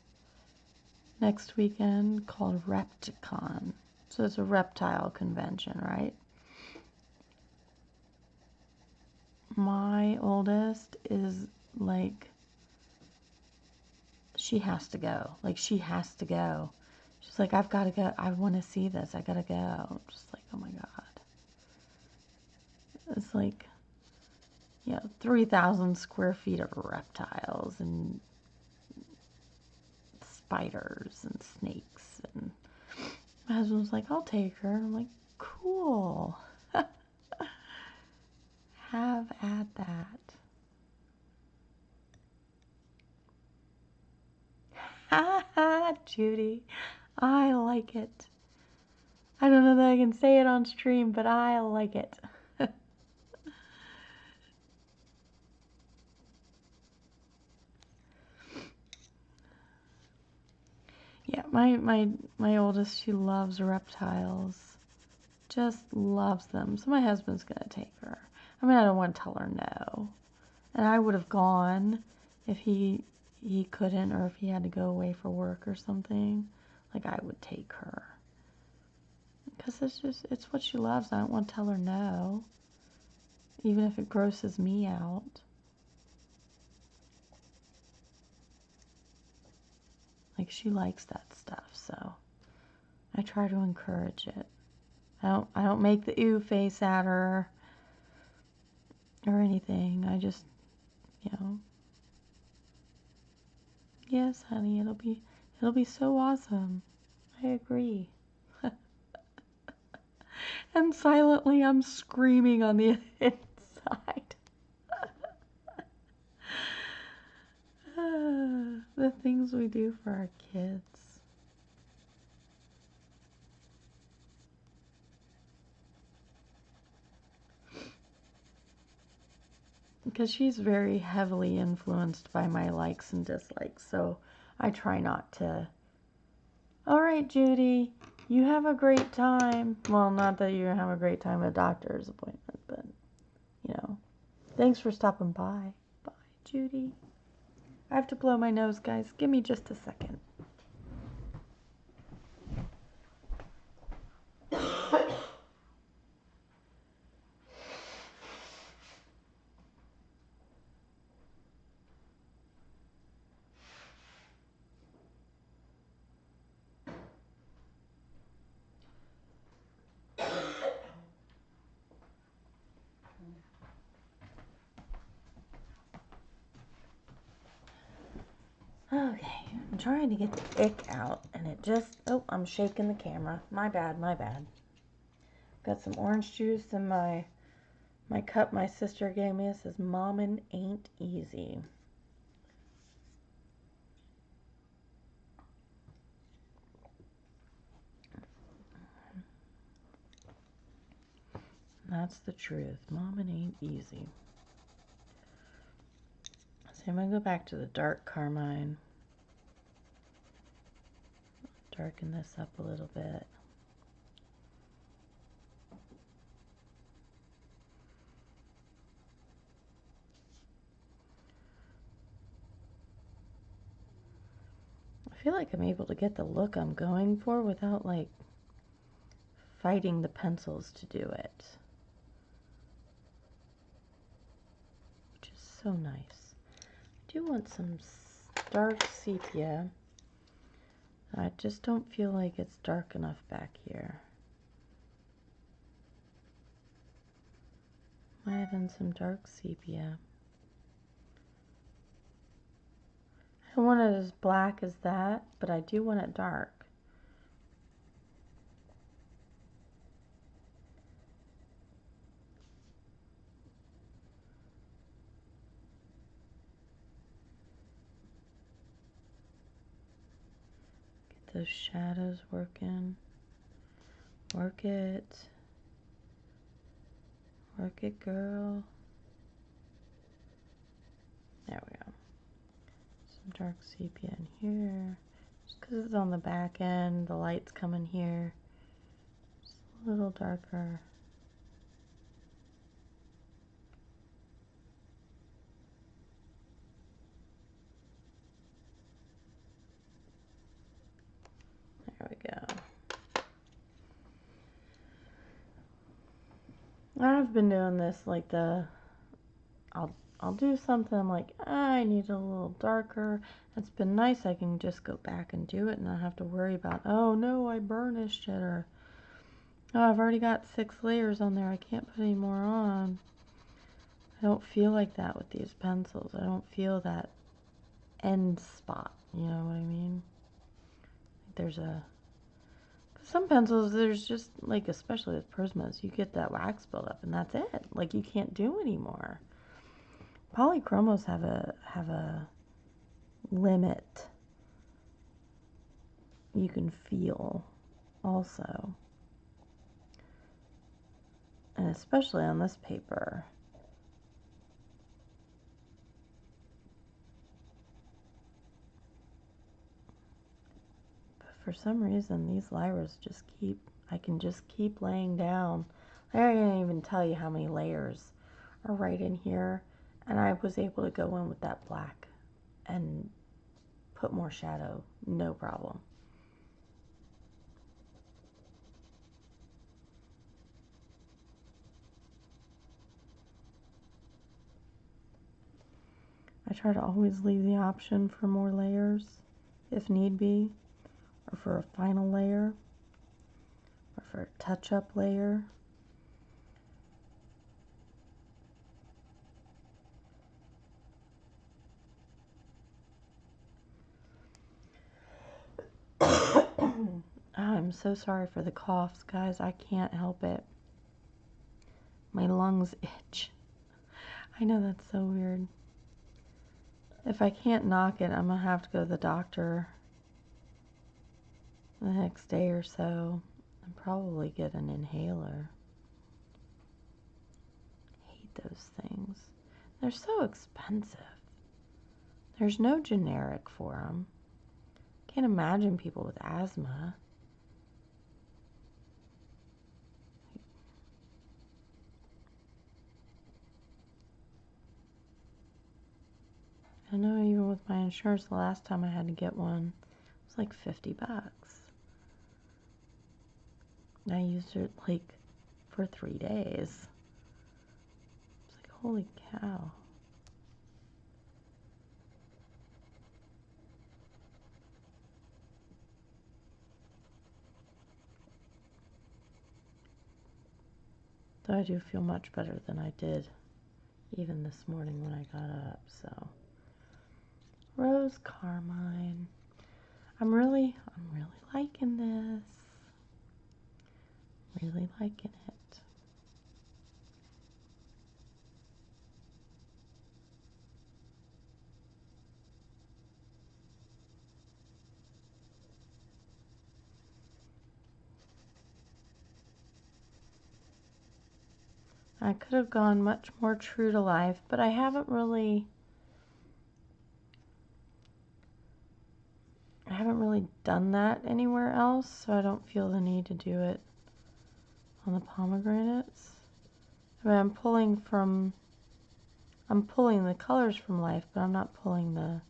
next weekend called Repticon. So it's a reptile convention, right? My oldest is like, she has to go. Like, she has to go. She's like, I've got to go. I want to see this. I got to go. I'm just like, oh my God. It's like, 3,000 square feet of reptiles and spiders and snakes. And my husband was like, I'll take her. I'm like, cool. Have at that. Ha ha, Judy. I like it. I don't know that I can say it on stream, but I like it. Yeah, my oldest, she loves reptiles. Just loves them. So my husband's gonna take her. I mean, I don't want to tell her no. And I would have gone if he couldn't, or if he had to go away for work or something. Like, I would take her. Because it's what she loves. I don't want to tell her no. Even if it grosses me out. Like, she likes that stuff, so I try to encourage it. I don't make the ew face at her or anything. I just, you know, yes, honey, it'll be so awesome. I agree. And silently I'm screaming on the inside. The things we do for our kids. Because she's very heavily influenced by my likes and dislikes, so I try not to. All right, Judy, you have a great time. Well, not that you have a great time at a doctor's appointment, but, you know, thanks for stopping by. Bye, Judy. I have to blow my nose, guys. Give me just a second. Okay, I'm trying to get the ick out, and it just, oh, I'm shaking the camera. My bad, my bad. Got some orange juice in my cup my sister gave me. It says, Mommin' ain't easy. That's the truth. Mommin' ain't easy. So I'm going to go back to the dark carmine. Darken this up a little bit. I feel like I'm able to get the look I'm going for without, like, fighting the pencils to do it. Which is so nice. I do want some dark sepia. I just don't feel like it's dark enough back here. Add in some dark sepia. I don't want it as black as that, but I do want it dark. Get those shadows working. Work it. Work it, girl. There we go. Some dark sepia in here. Just because it's on the back end, the light's coming here. Just a little darker. There we go. I've been doing this like I'll do something, I'm like, I need a little darker. It's been nice. I can just go back and do it and not have to worry about, oh no, I burnished it, or oh, I've already got 6 layers on there. I can't put any more on. I don't feel like that with these pencils. I don't feel that end spot. You know what I mean? There's some pencils, there's just, like, especially with Prismas, you get that wax buildup and that's it. Like, you can't do anymore. Polychromos have a limit. you can feel also. And especially on this paper. But for some reason, these lyras just I can just keep laying down. I can't even tell you how many layers are right in here. And I was able to go in with that black and put more shadow, no problem. I try to always leave the option for more layers, if need be, or for a final layer, or for a touch-up layer. I'm so sorry for the coughs, guys. I can't help it. My lungs itch. I know that's so weird. If I can't knock it, I'm gonna have to go to the doctor the next day or so and probably get an inhaler. I hate those things. They're so expensive. There's no generic for them. Can't imagine people with asthma. I know even with my insurance, the last time I had to get one, it was like $50. I used it like for 3 days. It's like, holy cow. So I do feel much better than I did even this morning when I got up. So Rose Carmine. I'm really liking this. Really liking it. I could have gone much more true to life, but I haven't really done that anywhere else, so I don't feel the need to do it on the pomegranates. I mean, I'm pulling the colors from life, but I'm not pulling the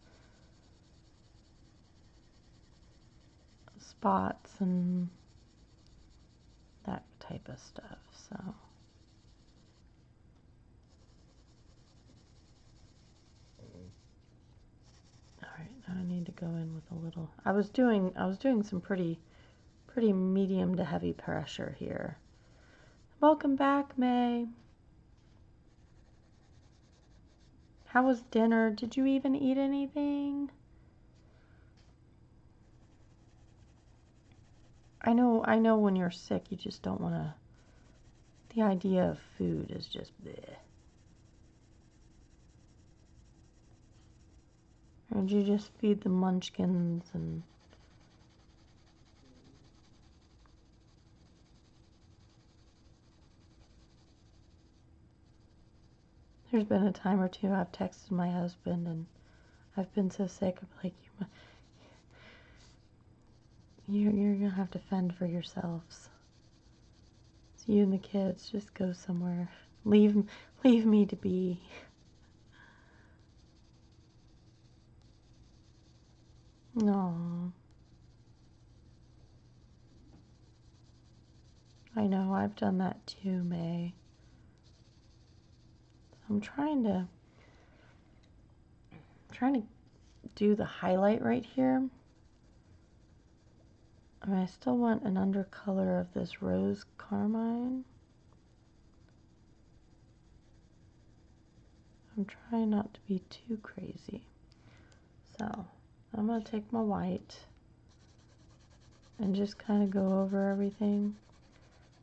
spots and that type of stuff, so. Alright, now I need to go in with a little, I was doing some pretty medium to heavy pressure here. Welcome back, May. How was dinner? Did you even eat anything? I know when you're sick, you just don't want to, the idea of food is just bleh. Or did you just feed the munchkins and... There's been a time or two I've texted my husband and I've been so sick, I'm like, you're gonna have to fend for yourselves. So you and the kids just go somewhere. Leave me to be. No. I know, I've done that too, May. I'm trying to do the highlight right here. I mean, I still want an undercolor of this rose carmine. I'm trying not to be too crazy. So, I'm going to take my white and just kind of go over everything.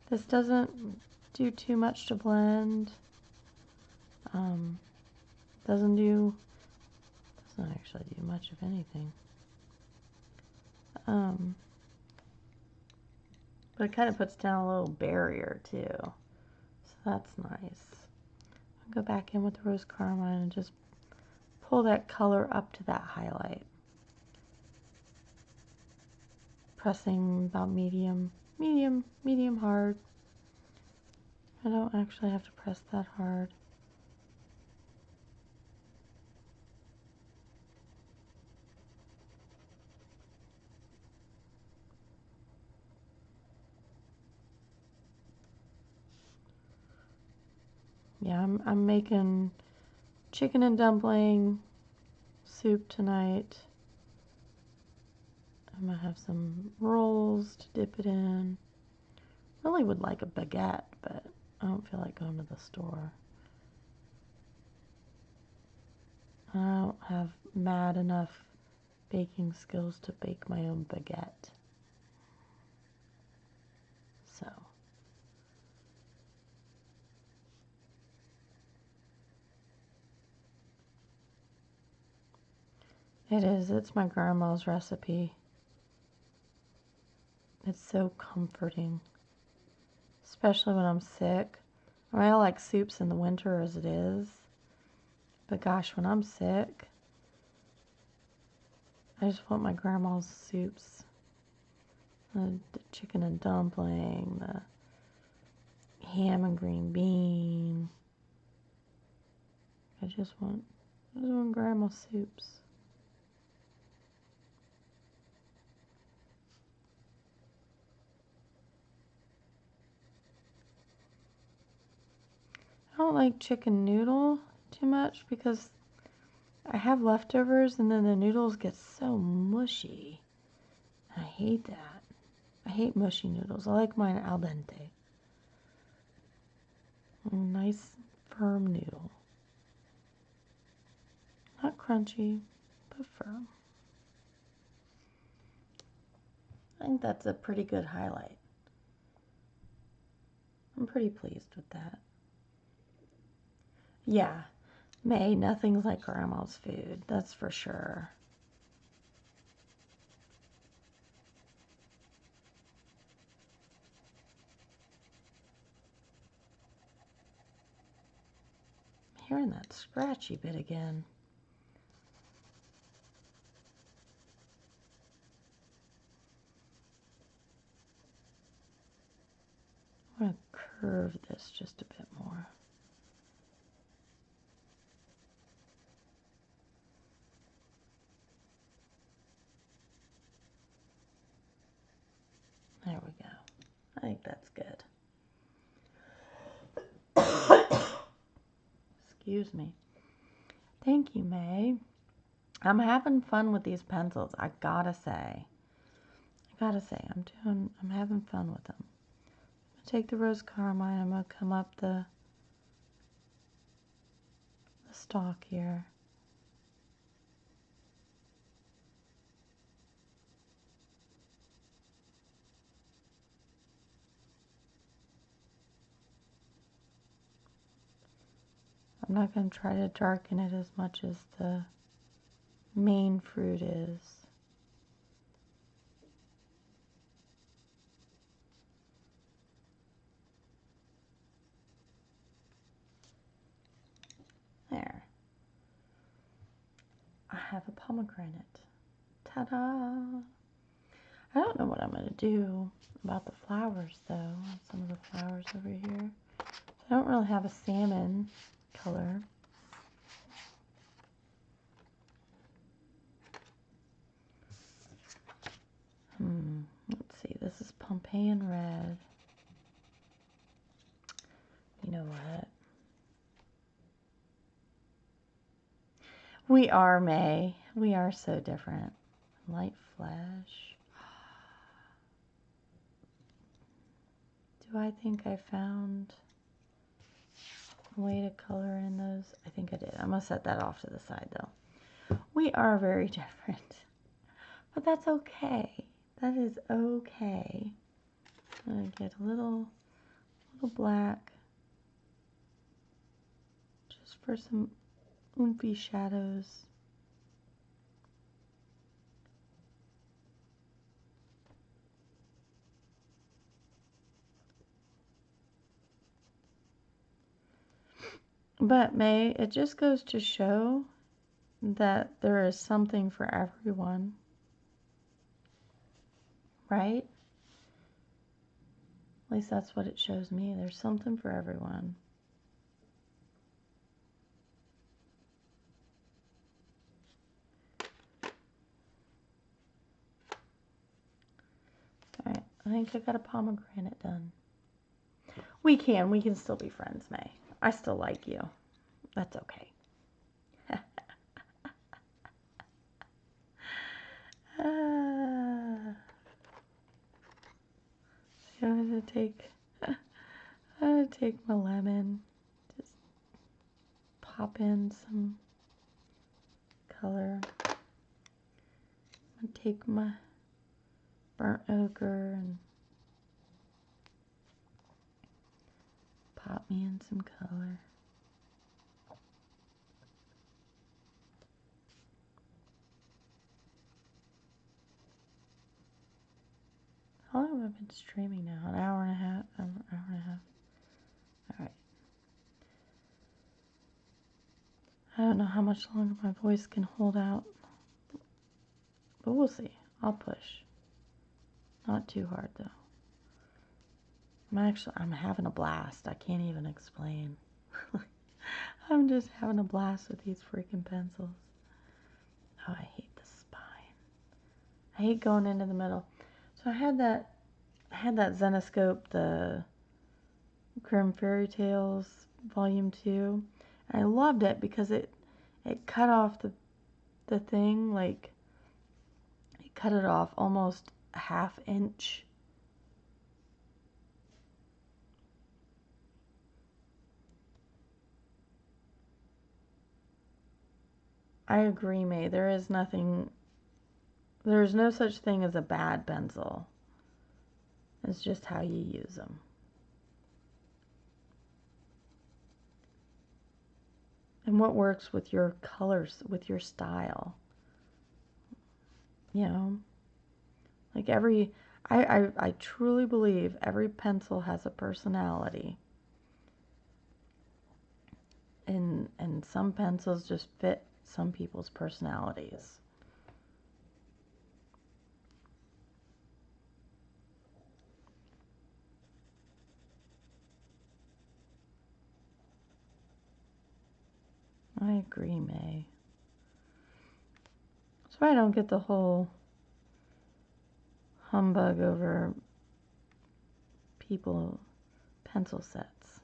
This doesn't do too much to blend. Doesn't actually do much of anything. But it kind of puts down a little barrier too. So that's nice. I'll go back in with the rose carmine and just pull that color up to that highlight. Pressing about medium hard. I don't actually have to press that hard. Yeah, I'm making chicken and dumpling soup tonight. I'm gonna have some rolls to dip it in. Really would like a baguette, but I don't feel like going to the store. I don't have mad enough baking skills to bake my own baguette. So. It is. It's my grandma's recipe. It's so comforting. Especially when I'm sick. I mean, I like soups in the winter as it is. But gosh, when I'm sick, I just want my grandma's soups. The chicken and dumpling, the ham and green bean. I just want grandma's soups. I don't like chicken noodle too much because I have leftovers and then the noodles get so mushy. I hate that. I hate mushy noodles. I like mine al dente. A nice firm noodle. Not crunchy, but firm. I think that's a pretty good highlight. I'm pretty pleased with that. Yeah, May, nothing's like grandma's food, that's for sure. I'm hearing that scratchy bit again. I'm going to curve this just a bit more. There we go. I think that's good. Excuse me. Thank you, May. I'm having fun with these pencils, I gotta say. I'm having fun with them. I'm gonna take the rose carmine, I'm gonna come up the stalk here. I'm not going to try to darken it as much as the main fruit is. There. I have a pomegranate. Ta-da! I don't know what I'm going to do about the flowers, though. Some of the flowers over here. I don't really have a salmon color. Let's see. This is Pompeian red. You know what? We are, May. We are so different. Light flesh. Do I think I found a way to color in those? I think I did. I'm going to set that off to the side, though. We are very different. But that's okay. That is okay. I'm going to get a little black. Just for some oomphy shadows. But May, it just goes to show that there is something for everyone, right? At least that's what it shows me. There's something for everyone. Alright, I think I got a pomegranate done. We can still be friends, May. I still like you. That's okay. I'm gonna take my lemon, just pop in some color. I'm gonna take my burnt ochre and pop me in some color. How long have I been streaming now? An hour and a half? An hour and a half. Alright. I don't know how much longer my voice can hold out. But we'll see. I'll push. Not too hard though. I'm having a blast. I can't even explain. I'm just having a blast with these freaking pencils. Oh, I hate the spine. I hate going into the middle. So I had that Zenescope, the Grimm Fairy Tales Volume 2. And I loved it because it cut off the thing, like, it cut it off almost a ½ inch. I agree, May. There is no such thing as a bad pencil. It's just how you use them. And what works with your colors, with your style. You know, like I truly believe every pencil has a personality. And some pencils just fit some people's personalities. I agree, May. That's why I don't get the whole humbug over people pencil sets.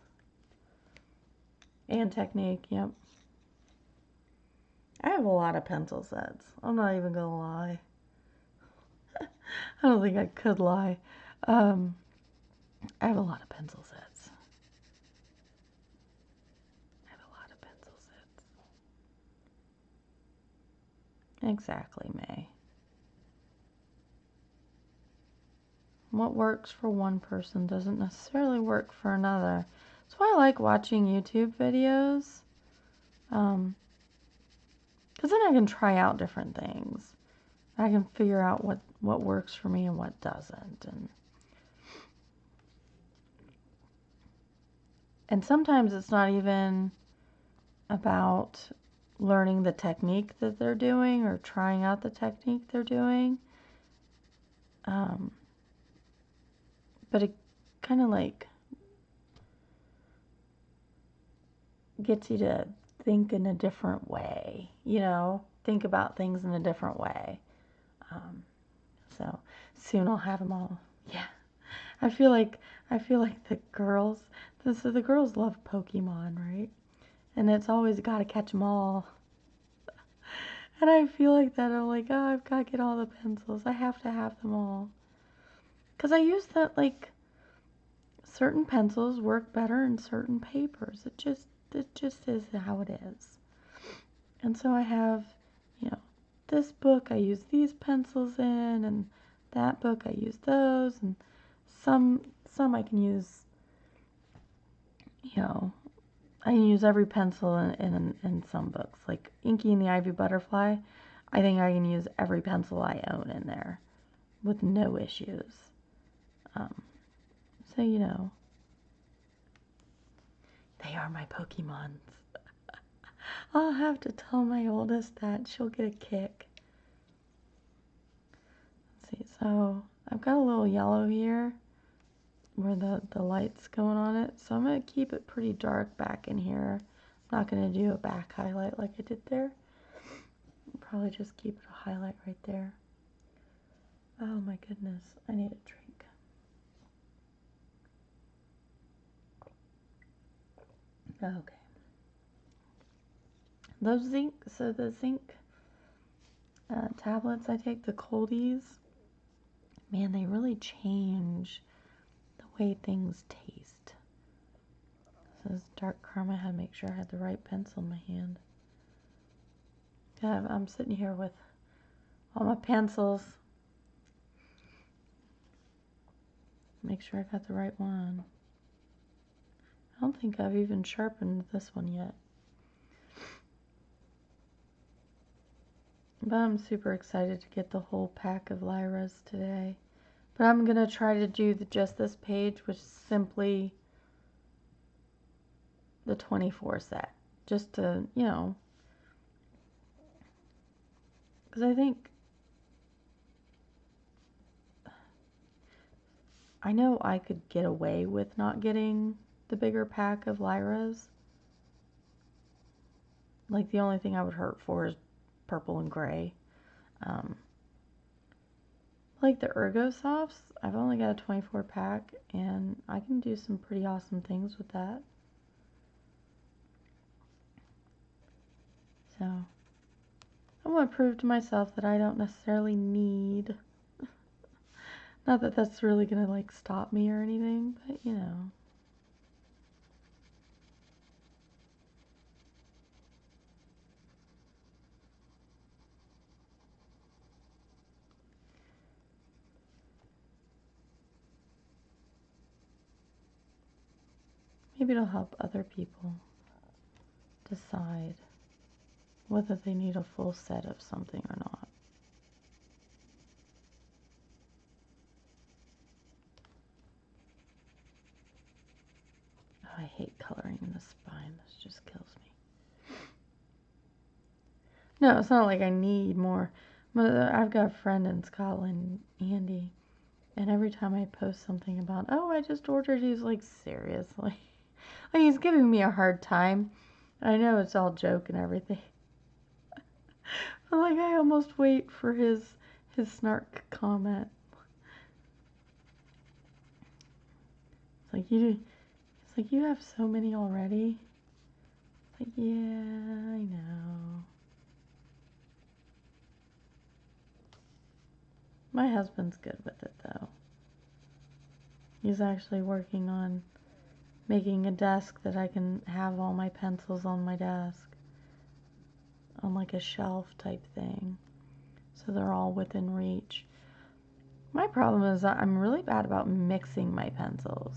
And Technique, yep. I have a lot of pencil sets. I'm not even gonna lie. I don't think I could lie. I have a lot of pencil sets. Exactly, May. What works for one person doesn't necessarily work for another. That's why I like watching YouTube videos. Because then I can try out different things. I can figure out what works for me and what doesn't. And sometimes it's not even about learning the technique that they're doing or trying out the technique they're doing. But it kind of like gets you to think in a different way, you know, think about things in a different way. So soon I'll have them all. Yeah, I feel like the girls. The girls love Pokemon, right? And it's always got to catch them all. And I feel like that. I'm like, oh, I've got to get all the pencils. I have to have them all. Because I use that, like, certain pencils work better in certain papers. It just is how it is. And so I have, you know, this book I use these pencils in, and that book I use those, and some I can use, you know, I can use every pencil in some books. Like Inky and the Ivy Butterfly, I think I can use every pencil I own in there with no issues. So, you know, they They are my Pokemons. I'll have to tell my oldest that. She'll get a kick. Let's see, so I've got a little yellow here where the light's going on it. So I'm going to keep it pretty dark back in here. I'm not going to do a back highlight like I did there. I'll probably just keep it a highlight right there. Oh my goodness, I need a drink. Okay. Those zinc, so the zinc tablets I take, the coldies, man, they really change the way things taste. This is dark caramel. I had to make sure I had the right pencil in my hand. Yeah, I'm sitting here with all my pencils. Make sure I got the right one. I don't think I've even sharpened this one yet. But I'm super excited to get the whole pack of Lyras today. But I'm going to try to do just this page, which is simply the 24 set. Just to, you know, because I know I could get away with not getting the bigger pack of Lyras. Like, the only thing I would hurt for is purple and gray. Like the Ergo Softs, I've only got a 24 pack, and I can do some pretty awesome things with that. So, I want to prove to myself that I don't necessarily need, not that that's really going to, like, stop me or anything, but, you know. Maybe it'll help other people decide whether they need a full set of something or not. Oh, I hate coloring in the spine. This just kills me. No, it's not like I need more. I've got a friend in Scotland, Andy, and every time I post something about, oh, I just ordered, he's like, seriously? Like, he's giving me a hard time. I know it's all joke and everything. But, like, I almost wait for his snark comment. It's like, you have so many already? It's like, yeah, I know. My husband's good with it, though. He's actually working on making a desk that I can have all my pencils on my desk. On like a shelf type thing. So they're all within reach. My problem is that I'm really bad about mixing my pencils.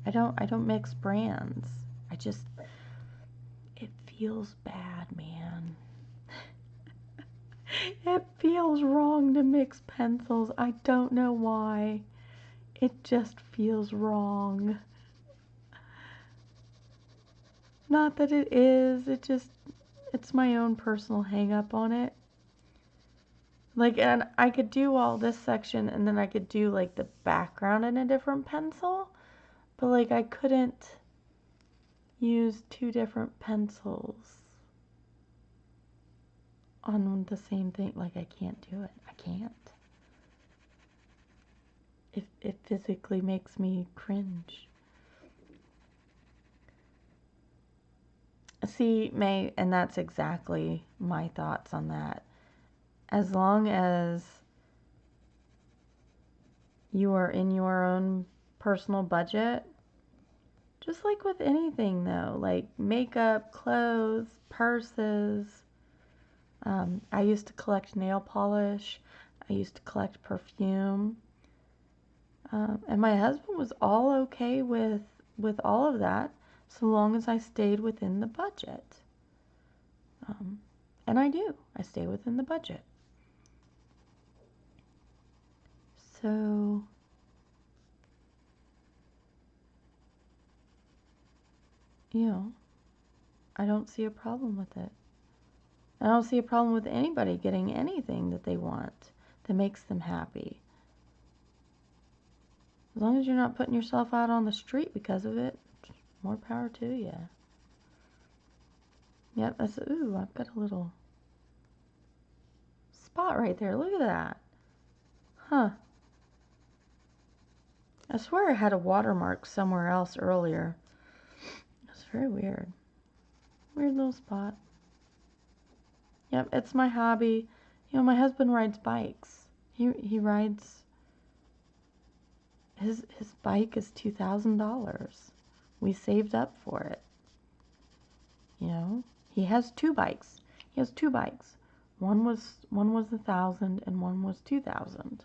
I don't mix brands. It feels bad, man. It feels wrong to mix pencils. I don't know why. It just feels wrong. Not that it is, it's my own personal hang up on it. Like, and I could do all this section and then I could do like the background in a different pencil, but like I couldn't use two different pencils on the same thing. Like, I can't do it. I can't. It physically makes me cringe. See, May, and that's exactly my thoughts on that. As long as you are in your own personal budget, just like with anything though, like makeup, clothes, purses. I used to collect nail polish. I used to collect perfume. And my husband was all okay with all of that, so long as I stayed within the budget. And I do. I stay within the budget. So, you know, I don't see a problem with it. I don't see a problem with anybody getting anything that they want that makes them happy. As long as you're not putting yourself out on the street because of it, more power to you. Yep, that's, ooh, I've got a little spot right there. Look at that. Huh. I swear I had a watermark somewhere else earlier. It's very weird. Weird little spot. Yep, it's my hobby. You know, my husband rides bikes. He rides, his bike is $2,000. We saved up for it. You know, he has two bikes. He has two bikes. One was 1,000 and one was 2,000.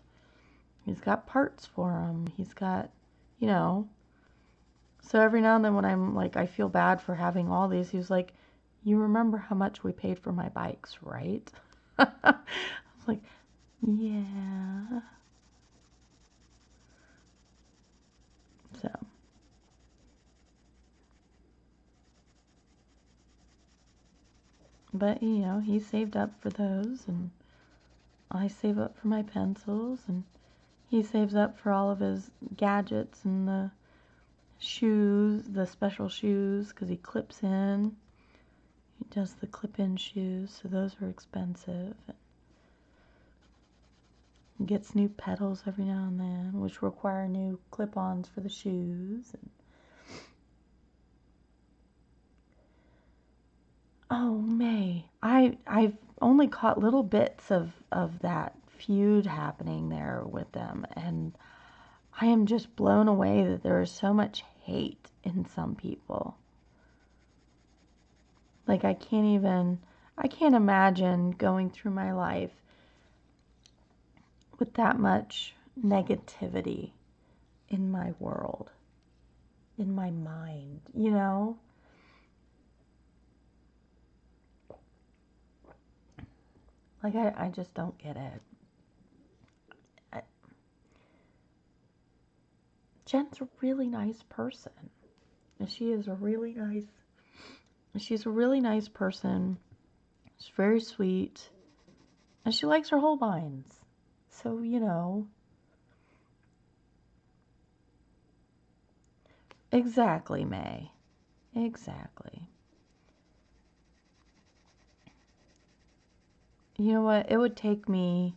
He's got parts for them. He's got, you know. So every now and then when I'm like, I feel bad for having all these, he was like, you remember how much we paid for my bikes, right? I was like, yeah. So. But, you know, he saved up for those, and I save up for my pencils, and he saves up for all of his gadgets and the shoes, the special shoes, because he clips in. He does the clip-in shoes, so those are expensive. He gets new pedals every now and then, which require new clip-ons for the shoes. Oh, May, I've only caught little bits of that feud happening there with them, and I am just blown away that there is so much hate in some people. Like, I can't imagine going through my life with that much negativity in my world, in my mind, you know? Like, I just don't get it. Jen's a really nice person. And she's a really nice person. She's very sweet. And she likes her Holbeins. So, you know. Exactly, May. Exactly. You know what? It would take me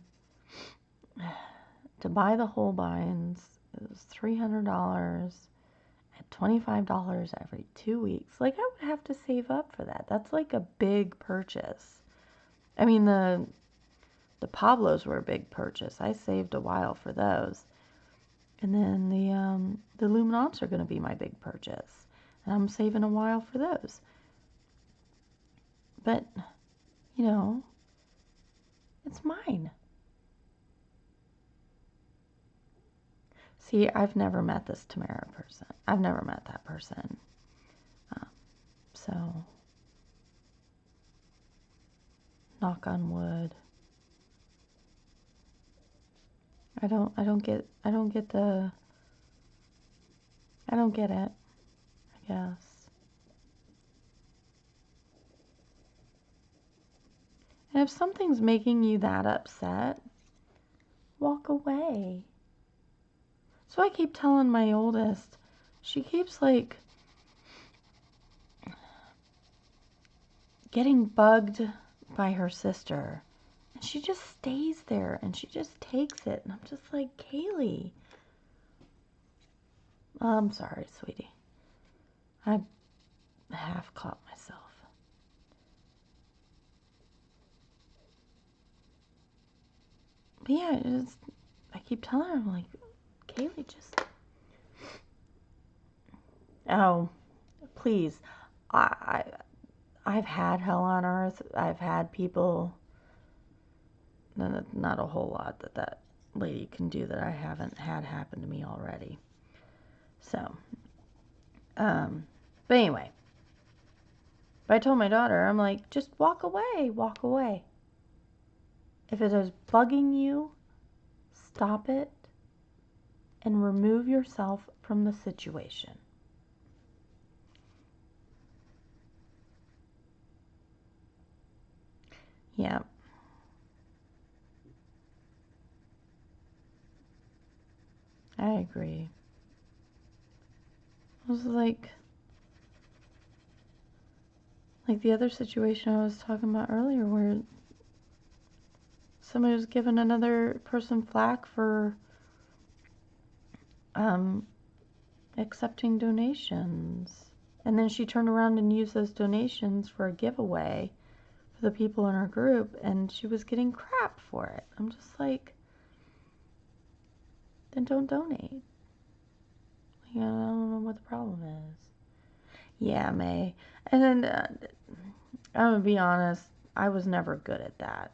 to buy the Holbeins. It was $300 at $25 every 2 weeks. Like, I would have to save up for that. That's like a big purchase. I mean, the Pablos were a big purchase. I saved a while for those. And then the Luminants are going to be my big purchase. And I'm saving a while for those. But, you know, it's mine. See, I've never met this Tamara person. I've never met that person. So, knock on wood. I don't get it. I don't get it, I guess. And if something's making you that upset, walk away. So I keep telling my oldest, she keeps like getting bugged by her sister. And she just stays there and she just takes it. And I'm just like, Kaylee. I'm sorry, sweetie. I half caught myself. But yeah, I keep telling her, I'm like, Kaylee, just... Oh, please. I've had hell on earth. I've had people... Not a whole lot that lady can do that I haven't had happen to me already. So, but anyway. But I told my daughter, I'm like, just walk away, walk away. If it is bugging you, stop it and remove yourself from the situation. Yeah. I agree. It was like the other situation I was talking about earlier where somebody was giving another person flack for accepting donations. And then she turned around and used those donations for a giveaway for the people in her group, and she was getting crap for it. I'm just like, then don't donate. Like, I don't know what the problem is. Yeah, May. And then, I'm gonna be honest, I was never good at that.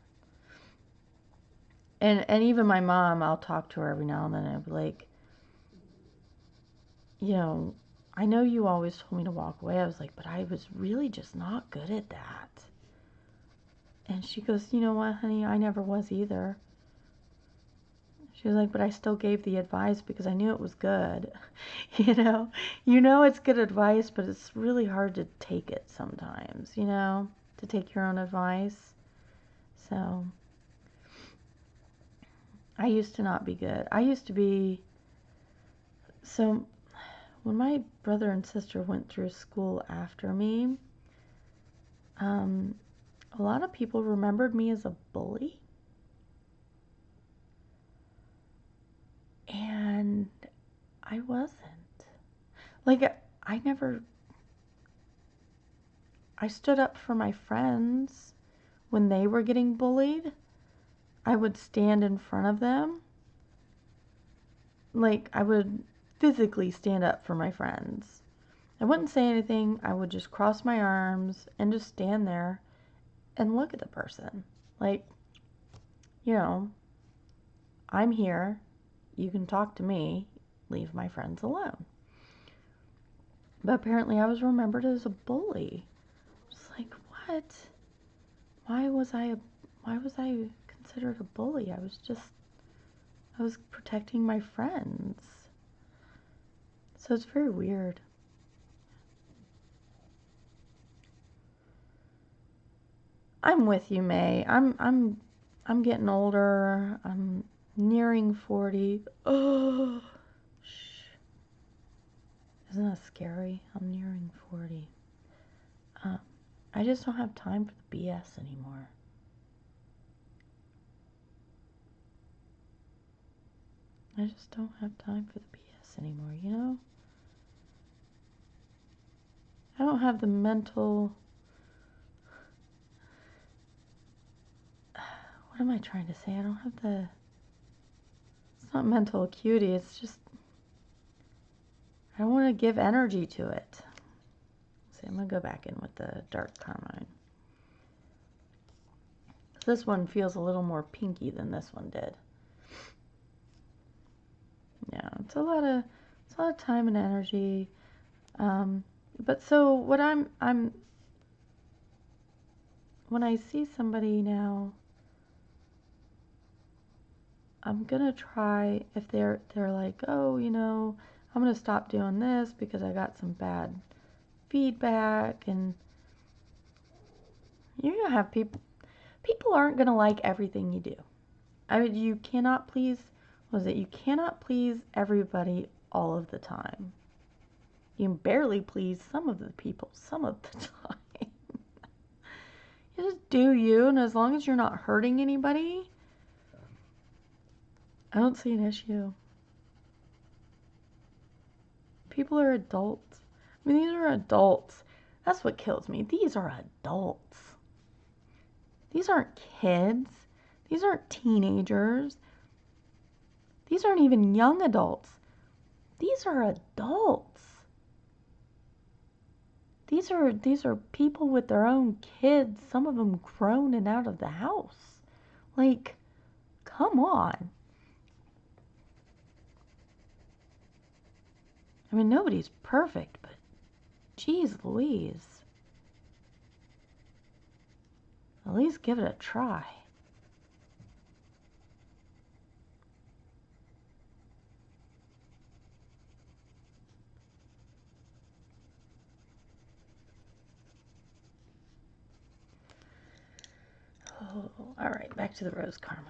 And even my mom, I'll talk to her every now and then, and I'll be like, I know you always told me to walk away. I was like, but I was really just not good at that. And she goes, you know what, honey, I never was either. She was like, but I still gave the advice because I knew it was good. It's good advice, but it's really hard to take it sometimes, to take your own advice. So I used to not be good. So when my brother and sister went through school after me, a lot of people remembered me as a bully. And I wasn't. Like, I stood up for my friends when they were getting bullied. I would stand in front of them. Like, I would physically stand up for my friends. I wouldn't say anything. I would just cross my arms and just stand there and look at the person. Like, I'm here. You can talk to me. Leave my friends alone. But apparently I was remembered as a bully. It's like, what? Why was I considered a bully? I was protecting my friends. So it's very weird. I'm with you, May. I'm getting older. I'm nearing 40. Oh, shh. Isn't that scary? I'm nearing 40. I just don't have time for the BS anymore. I just don't have time for the BS anymore, I don't have the mental... What am I trying to say? I don't have the... It's not mental acuity, it's just... I don't want to give energy to it. See, I'm going to go back in with the dark carmine. This one feels a little more pinky than this one did. Yeah, it's a lot of time and energy. But so what when I see somebody now, I'm gonna try, if they're like, oh, I'm gonna stop doing this because I got some bad feedback, and you're gonna have people aren't gonna like everything you do. You cannot please, you cannot please everybody all of the time. You can barely please some of the people some of the time. You just do you, and as long as you're not hurting anybody, I don't see an issue. People are adults. I mean, these are adults. That's what kills me. These are adults. These aren't kids. These aren't teenagers. These aren't even young adults. These are adults. These are people with their own kids, some of them grown and out of the house. Like, come on. I mean, nobody's perfect, but geez Louise. At least give it a try. all right, back to the rose carmine.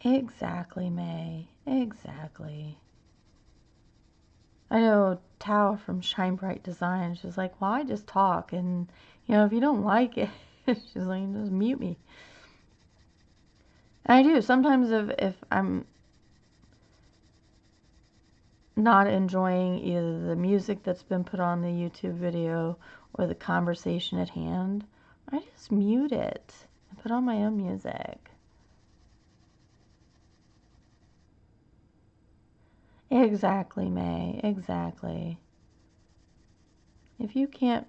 Exactly, May. Exactly. I know Tao from Shine Bright Design. She's like, well, I just talk, and if you don't like it, she's like, just mute me. And I do sometimes if I'm not enjoying either the music that's been put on the YouTube video or the conversation at hand, I just mute it and put on my own music. Exactly, May. Exactly. If you can't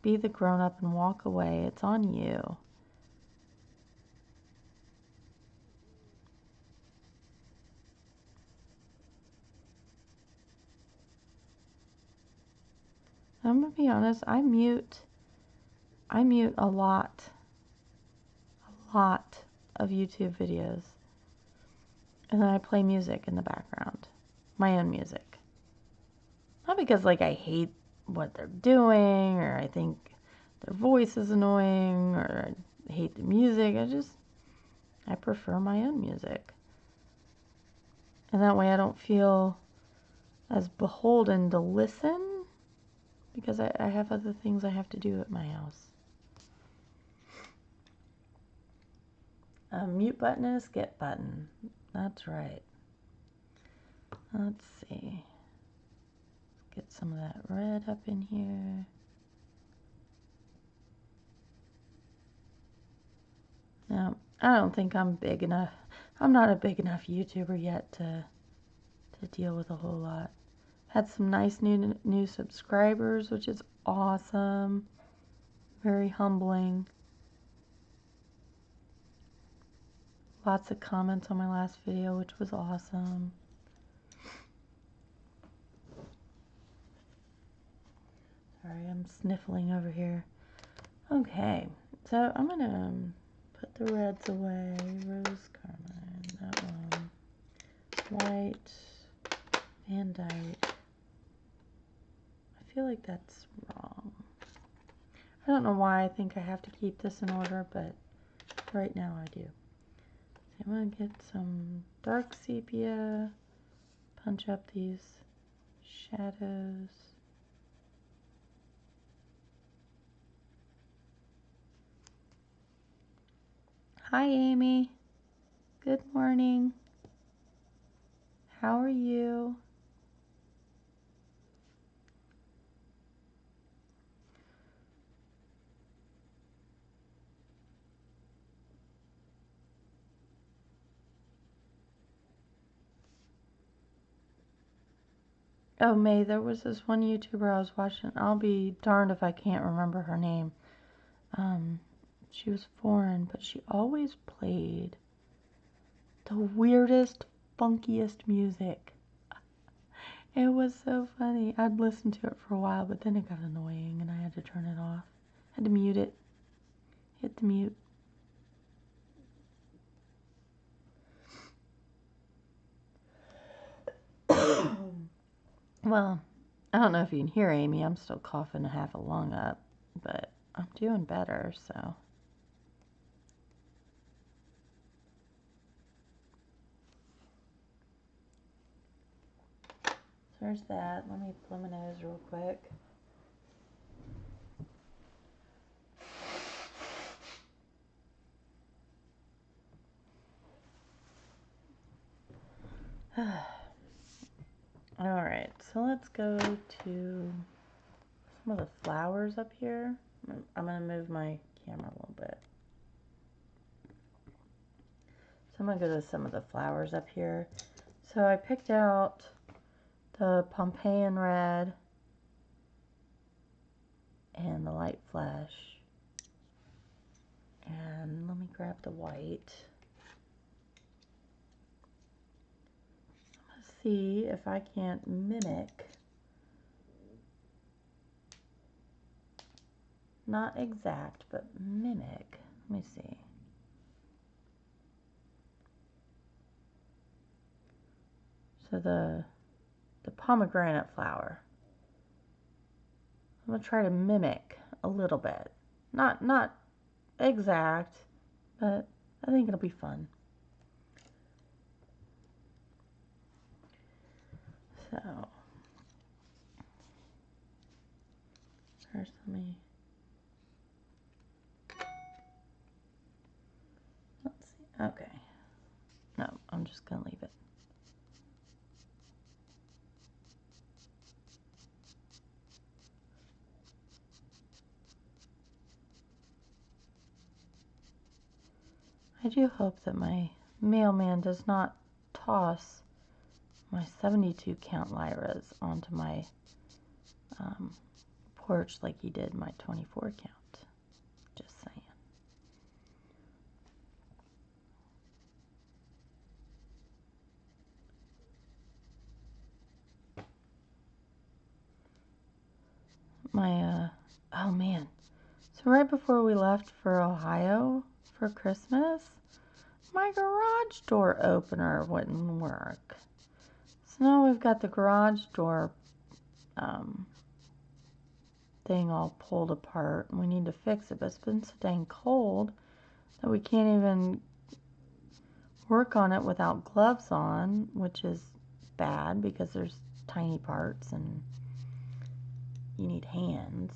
be the grown-up and walk away, it's on you. I'm gonna be honest, I mute a lot of YouTube videos. And then I play music in the background. My own music. Not because like I hate what they're doing or I think their voice is annoying or I hate the music. I prefer my own music. And that way I don't feel as beholden to listen because I have other things I have to do at my house. Mute button and a skip button. That's right. Let's see. Let's get some of that red up in here. Now, I don't think I'm big enough. I'm not a big enough YouTuber yet to deal with a whole lot. Had some nice new subscribers, which is awesome. Very humbling. Lots of comments on my last video, which was awesome. Sorry, I'm sniffling over here. Okay, so I'm gonna put the reds away. Rose carmine, that one. White, Van Dyke. I feel like that's wrong. I don't know why I think I have to keep this in order, but right now I do. So I'm going to get some dark sepia, punch up these shadows. Hi, Amy. Good morning. How are you? Oh, May, there was this one YouTuber I was watching. I'll be darned if I can't remember her name. She was foreign, but she always played the weirdest, funkiest music. It was so funny. I'd listen to it for a while, but then it got annoying and I had to turn it off. Had to mute it. Hit the mute. Well, I don't know if you can hear Amy. I'm still coughing half a lung up, but I'm doing better, so. There's that. Let me blow my nose real quick. Alright, so let's go to some of the flowers up here. I'm going to move my camera a little bit. So I'm going to go to some of the flowers up here. So I picked out the Pompeian red and the light flesh. And let me grab the white. Let's see if I can't mimic. Not exact, but mimic. Let me see. So the pomegranate flower. I'm going to try to mimic a little bit. Not exact, but I think it'll be fun. So, first let's see. Okay. No, I'm just going to leave it. I do hope that my mailman does not toss my 72 count lyras onto my porch like he did my 24 count. Just saying. Oh man. So right before we left for Ohio for Christmas, my garage door opener wouldn't work. So now we've got the garage door thing all pulled apart and we need to fix it, but it's been so dang cold that we can't even work on it without gloves on, which is bad because there's tiny parts and you need hands.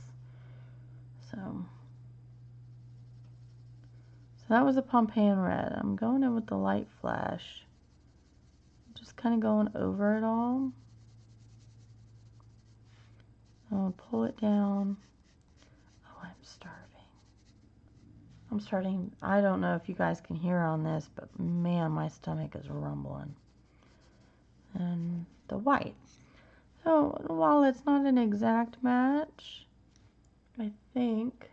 So that was a Pompeian red. I'm going in with the light flash. Just kind of going over it all. I'll pull it down. Oh, I'm starving. I don't know if you guys can hear on this, but man, my stomach is rumbling. And the white. So while it's not an exact match, I think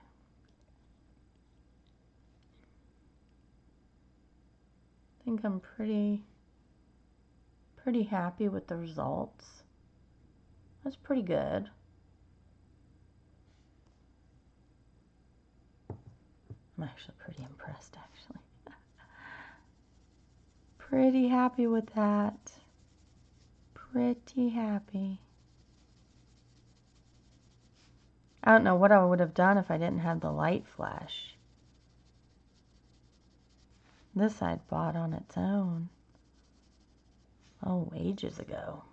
I'm pretty happy with the results. That's pretty good. I'm actually pretty impressed, actually. Pretty happy with that. Pretty happy. I don't know what I would have done if I didn't have the light flash. This I'd bought on its own. Oh, ages ago.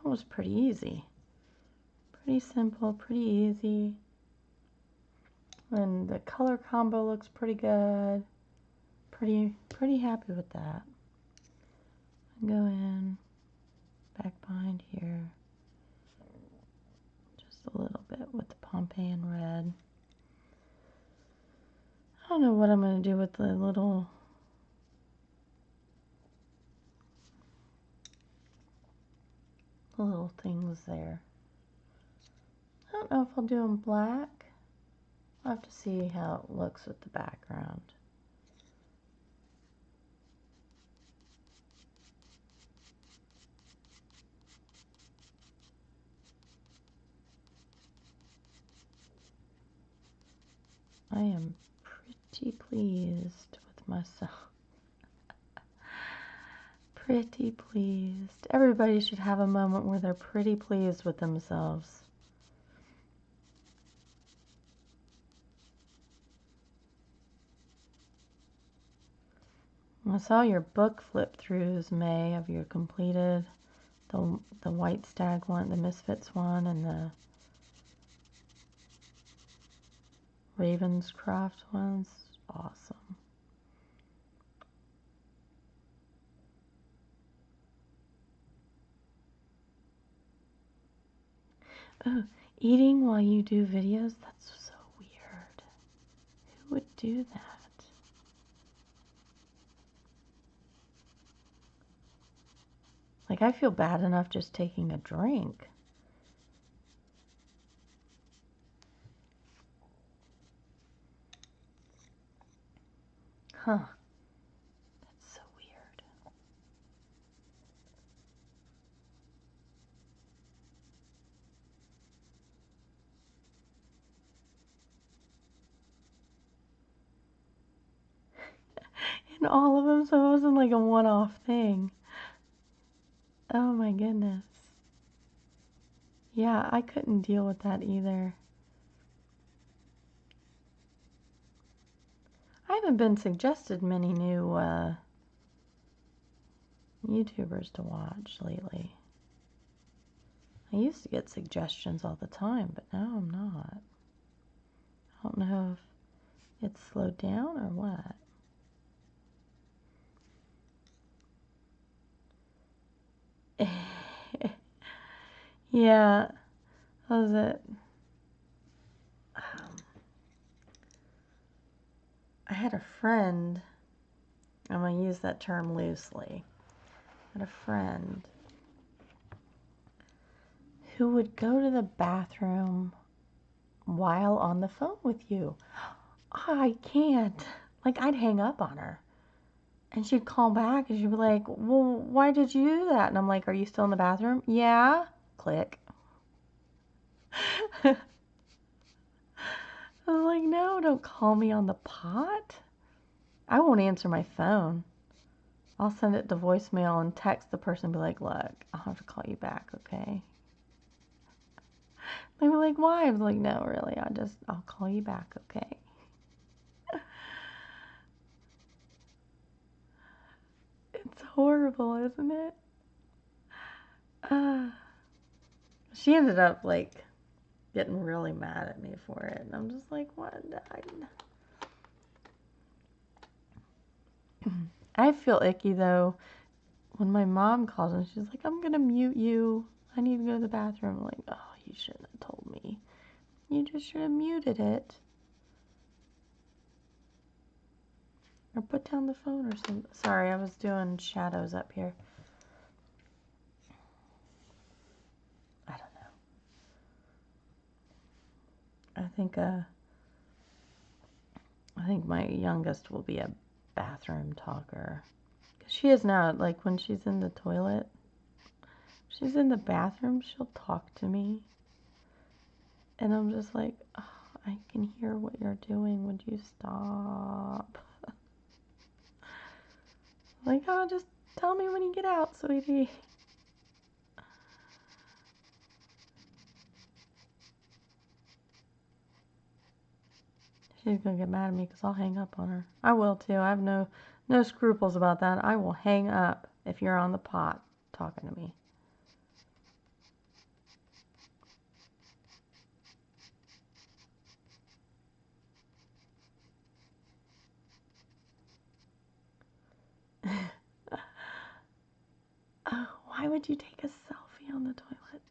That was pretty easy. Pretty simple, pretty easy. And the color combo looks pretty good. Pretty happy with that. Go in, back behind here. Just a little bit with the Pompeian red. I don't know what I'm going to do with the little things there. I don't know if I'll do them black. I'll have to see how it looks with the background. I am pretty pleased with myself. Pretty pleased. Everybody should have a moment where they're pretty pleased with themselves. I saw your book flip throughs, May, of your completed, the White Stag one, the Misfits one, and the Ravenscroft ones. Awesome. Oh, eating while you do videos? That's so weird. Who would do that? Like, I feel bad enough just taking a drink. Huh. That's so weird. In all of them, so it wasn't like a one-off thing. Oh my goodness. Yeah, I couldn't deal with that either. I haven't been suggested many new YouTubers to watch lately. I used to get suggestions all the time, but now I'm not. I don't know if it's slowed down or what. Yeah, that was it. I had a friend, I'm going to use that term loosely. I had a friend who would go to the bathroom while on the phone with you. I can't. Like, I'd hang up on her. And she'd call back and she'd be like, well, why did you do that? And I'm like, are you still in the bathroom? Yeah. Click. I was like, no, don't call me on the pot. I won't answer my phone. I'll send it to voicemail and text the person and be like, look, I'll have to call you back, okay? They were like, why? I was like, no, really, I'll call you back, okay? It's horrible, isn't it? She ended up, like, getting really mad at me for it. And I'm just like, what? I feel icky, though, when my mom calls and she's like, I'm going to mute you. I need to go to the bathroom. I'm like, oh, you shouldn't have told me. You just should have muted it. Or put down the phone or something. Sorry, I was doing shadows up here. I don't know. I think my youngest will be a bathroom talker. She is now, like, when she's in the toilet, she's in the bathroom, she'll talk to me. And I'm just like, oh, I can hear what you're doing. Would you stop? Like, oh, just tell me when you get out, sweetie. She's gonna get mad at me because I'll hang up on her. I will too. I have no scruples about that. I will hang up if you're on the pot talking to me. Oh, why would you take a selfie on the toilet?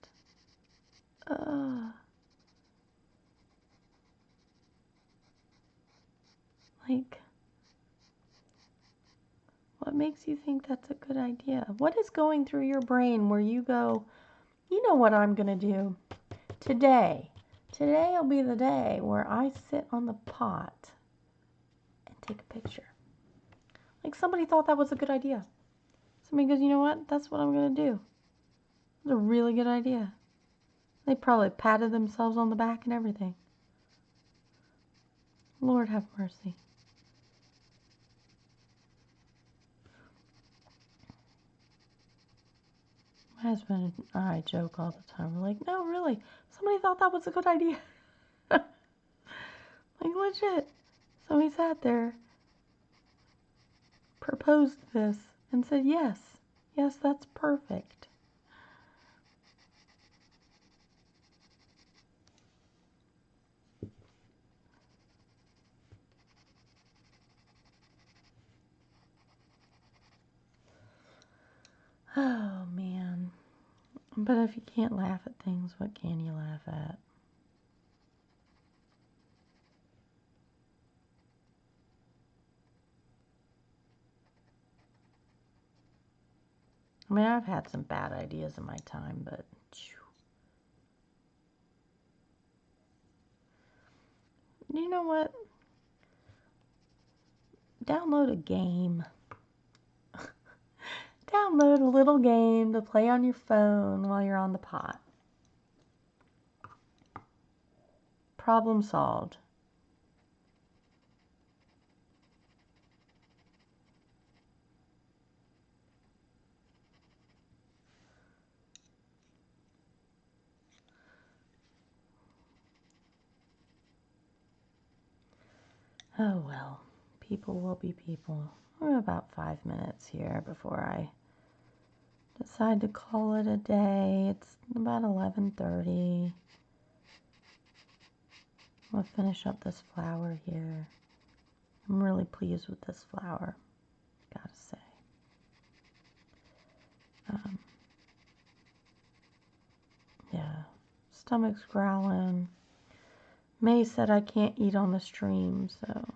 Like, what makes you think that's a good idea? What is going through your brain where you go, you know what I'm gonna do today? Today will be the day where I sit on the pot and take a picture. Like, somebody thought that was a good idea. Somebody goes, you know what? That's what I'm gonna do. It's a really good idea. They probably patted themselves on the back and everything. Lord have mercy. My husband and I joke all the time. We're like, no, really, somebody thought that was a good idea. Like, legit. Somebody sat there, proposed this, and said, yes, yes, that's perfect. Oh, man. But if you can't laugh at things, what can you laugh at? I mean, I've had some bad ideas in my time, but you know what? Download a game. Download a little game to play on your phone while you're on the pot. Problem solved. Oh well, people will be people. We're about 5 minutes here before I decide to call it a day. It's about 11:30. I'll finish up this flower here. I'm really pleased with this flower, gotta say. Yeah, stomach's growling. May said I can't eat on the stream, so.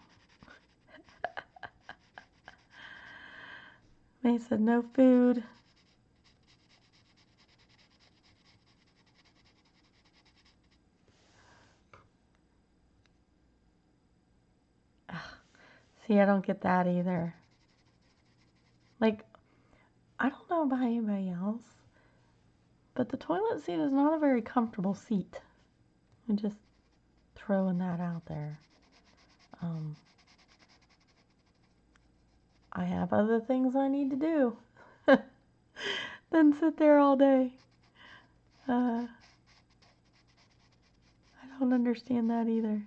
May said no food. See, I don't get that either. Like, I don't know about anybody else, but the toilet seat is not a very comfortable seat. I'm just throwing that out there. I have other things I need to do than sit there all day. I don't understand that either.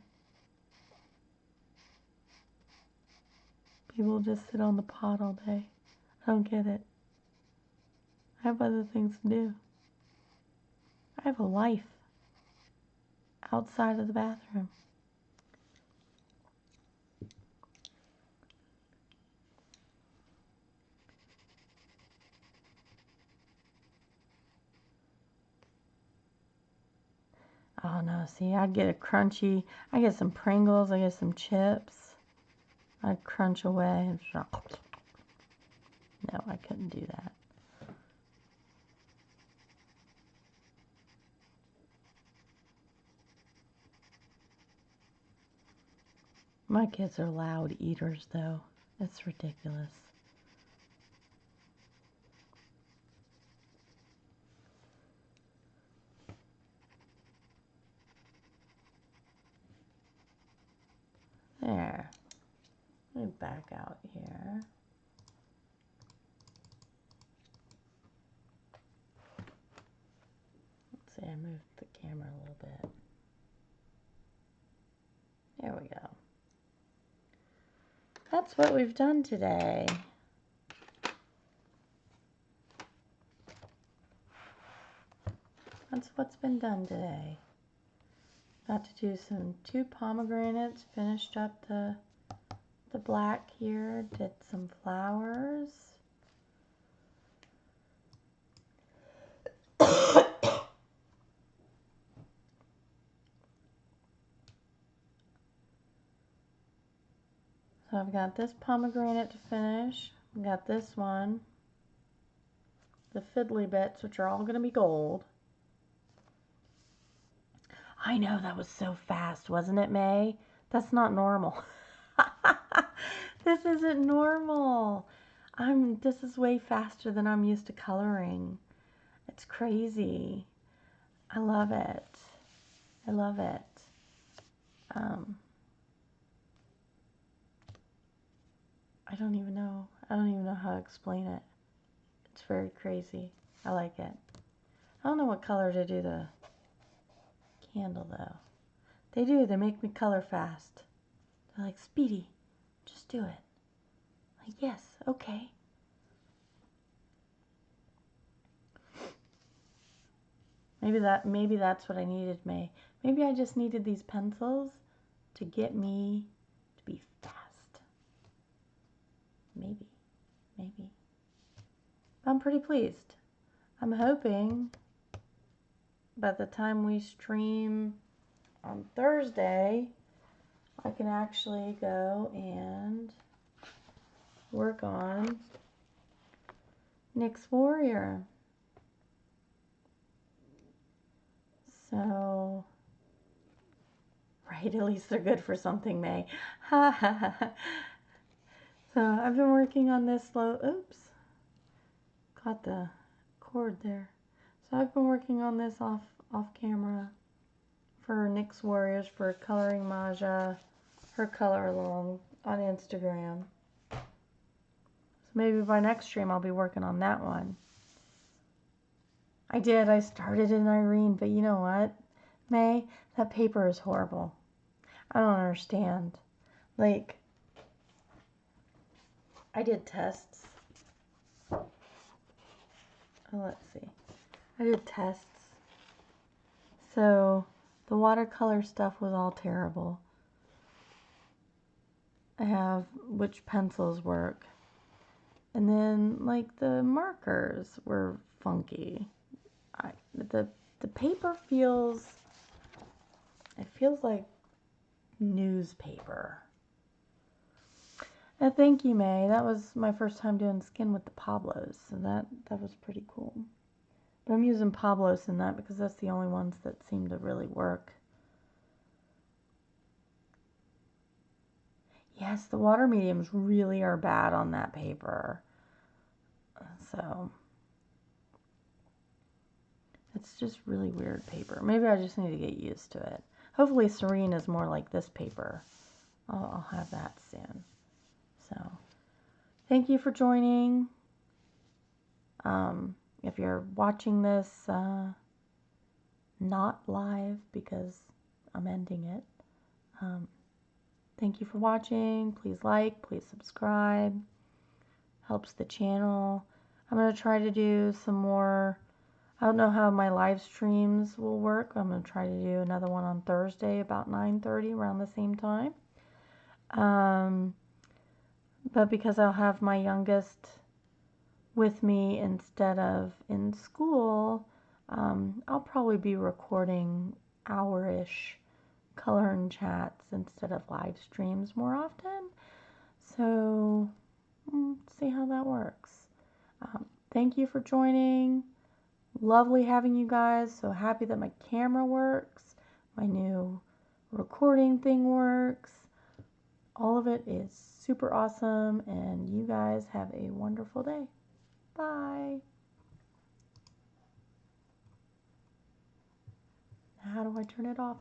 People just sit on the pot all day. I don't get it. I have other things to do. I have a life outside of the bathroom. Oh no, see, I'd get a crunchy, I get some Pringles, I get some chips. I'd crunch away and no, I couldn't do that. My kids are loud eaters though. It's ridiculous. There. Let me back out here. Let's see, I moved the camera a little bit. There we go. That's what we've done today. That's what's been done today. Got to do some 2 pomegranates, finished up the black here, did some flowers. So I've got this pomegranate to finish. I've got this one. The fiddly bits, which are all going to be gold. I know, that was so fast, wasn't it, May? That's not normal. This isn't normal. This is way faster than I'm used to coloring. It's crazy. I love it. I love it. I don't even know how to explain it. It's very crazy. I like it. I don't know what color to do the candle though. They do. They make me color fast. They're like, Speedy, just do it. Like, yes, okay. Maybe that's what I needed, May. Maybe I just needed these pencils to get me to be fast. Maybe. I'm pretty pleased. I'm hoping by the time we stream on Thursday, I can actually go and work on NYX Warrior. So, right, at least they're good for something, May. So I've been working on this oops, caught the cord there. So I've been working on this off camera for NYX Warriors for coloring Maja, her color along on Instagram. So maybe by next stream I'll be working on that one. I started in Irene, but you know what, May? That paper is horrible. I don't understand. Like, I did tests. Oh, let's see. I did tests. So the watercolor stuff was all terrible. I have which pencils work. And then like the markers were funky. The paper feels, it feels like newspaper. Thank you, May. That was my first time doing skin with the Pablos, so that was pretty cool. But I'm using Pablos in that because that's the only ones that seem to really work. Yes, the water mediums really are bad on that paper. So it's just really weird paper. Maybe I just need to get used to it. Hopefully Serene is more like this paper. I'll have that soon. So thank you for joining. If you're watching this not live because I'm ending it, thank you for watching. Please like, please subscribe. Helps the channel. I'm going to try to do some more. I don't know how my live streams will work. I'm going to try to do another one on Thursday about 9:30 around the same time. But because I'll have my youngest with me instead of in school, I'll probably be recording hour-ish color and chats instead of live streams more often. So, see how that works. Thank you for joining. Lovely having you guys. So happy that my camera works. My new recording thing works. All of it is super awesome. And you guys have a wonderful day. Bye. How do I turn it off?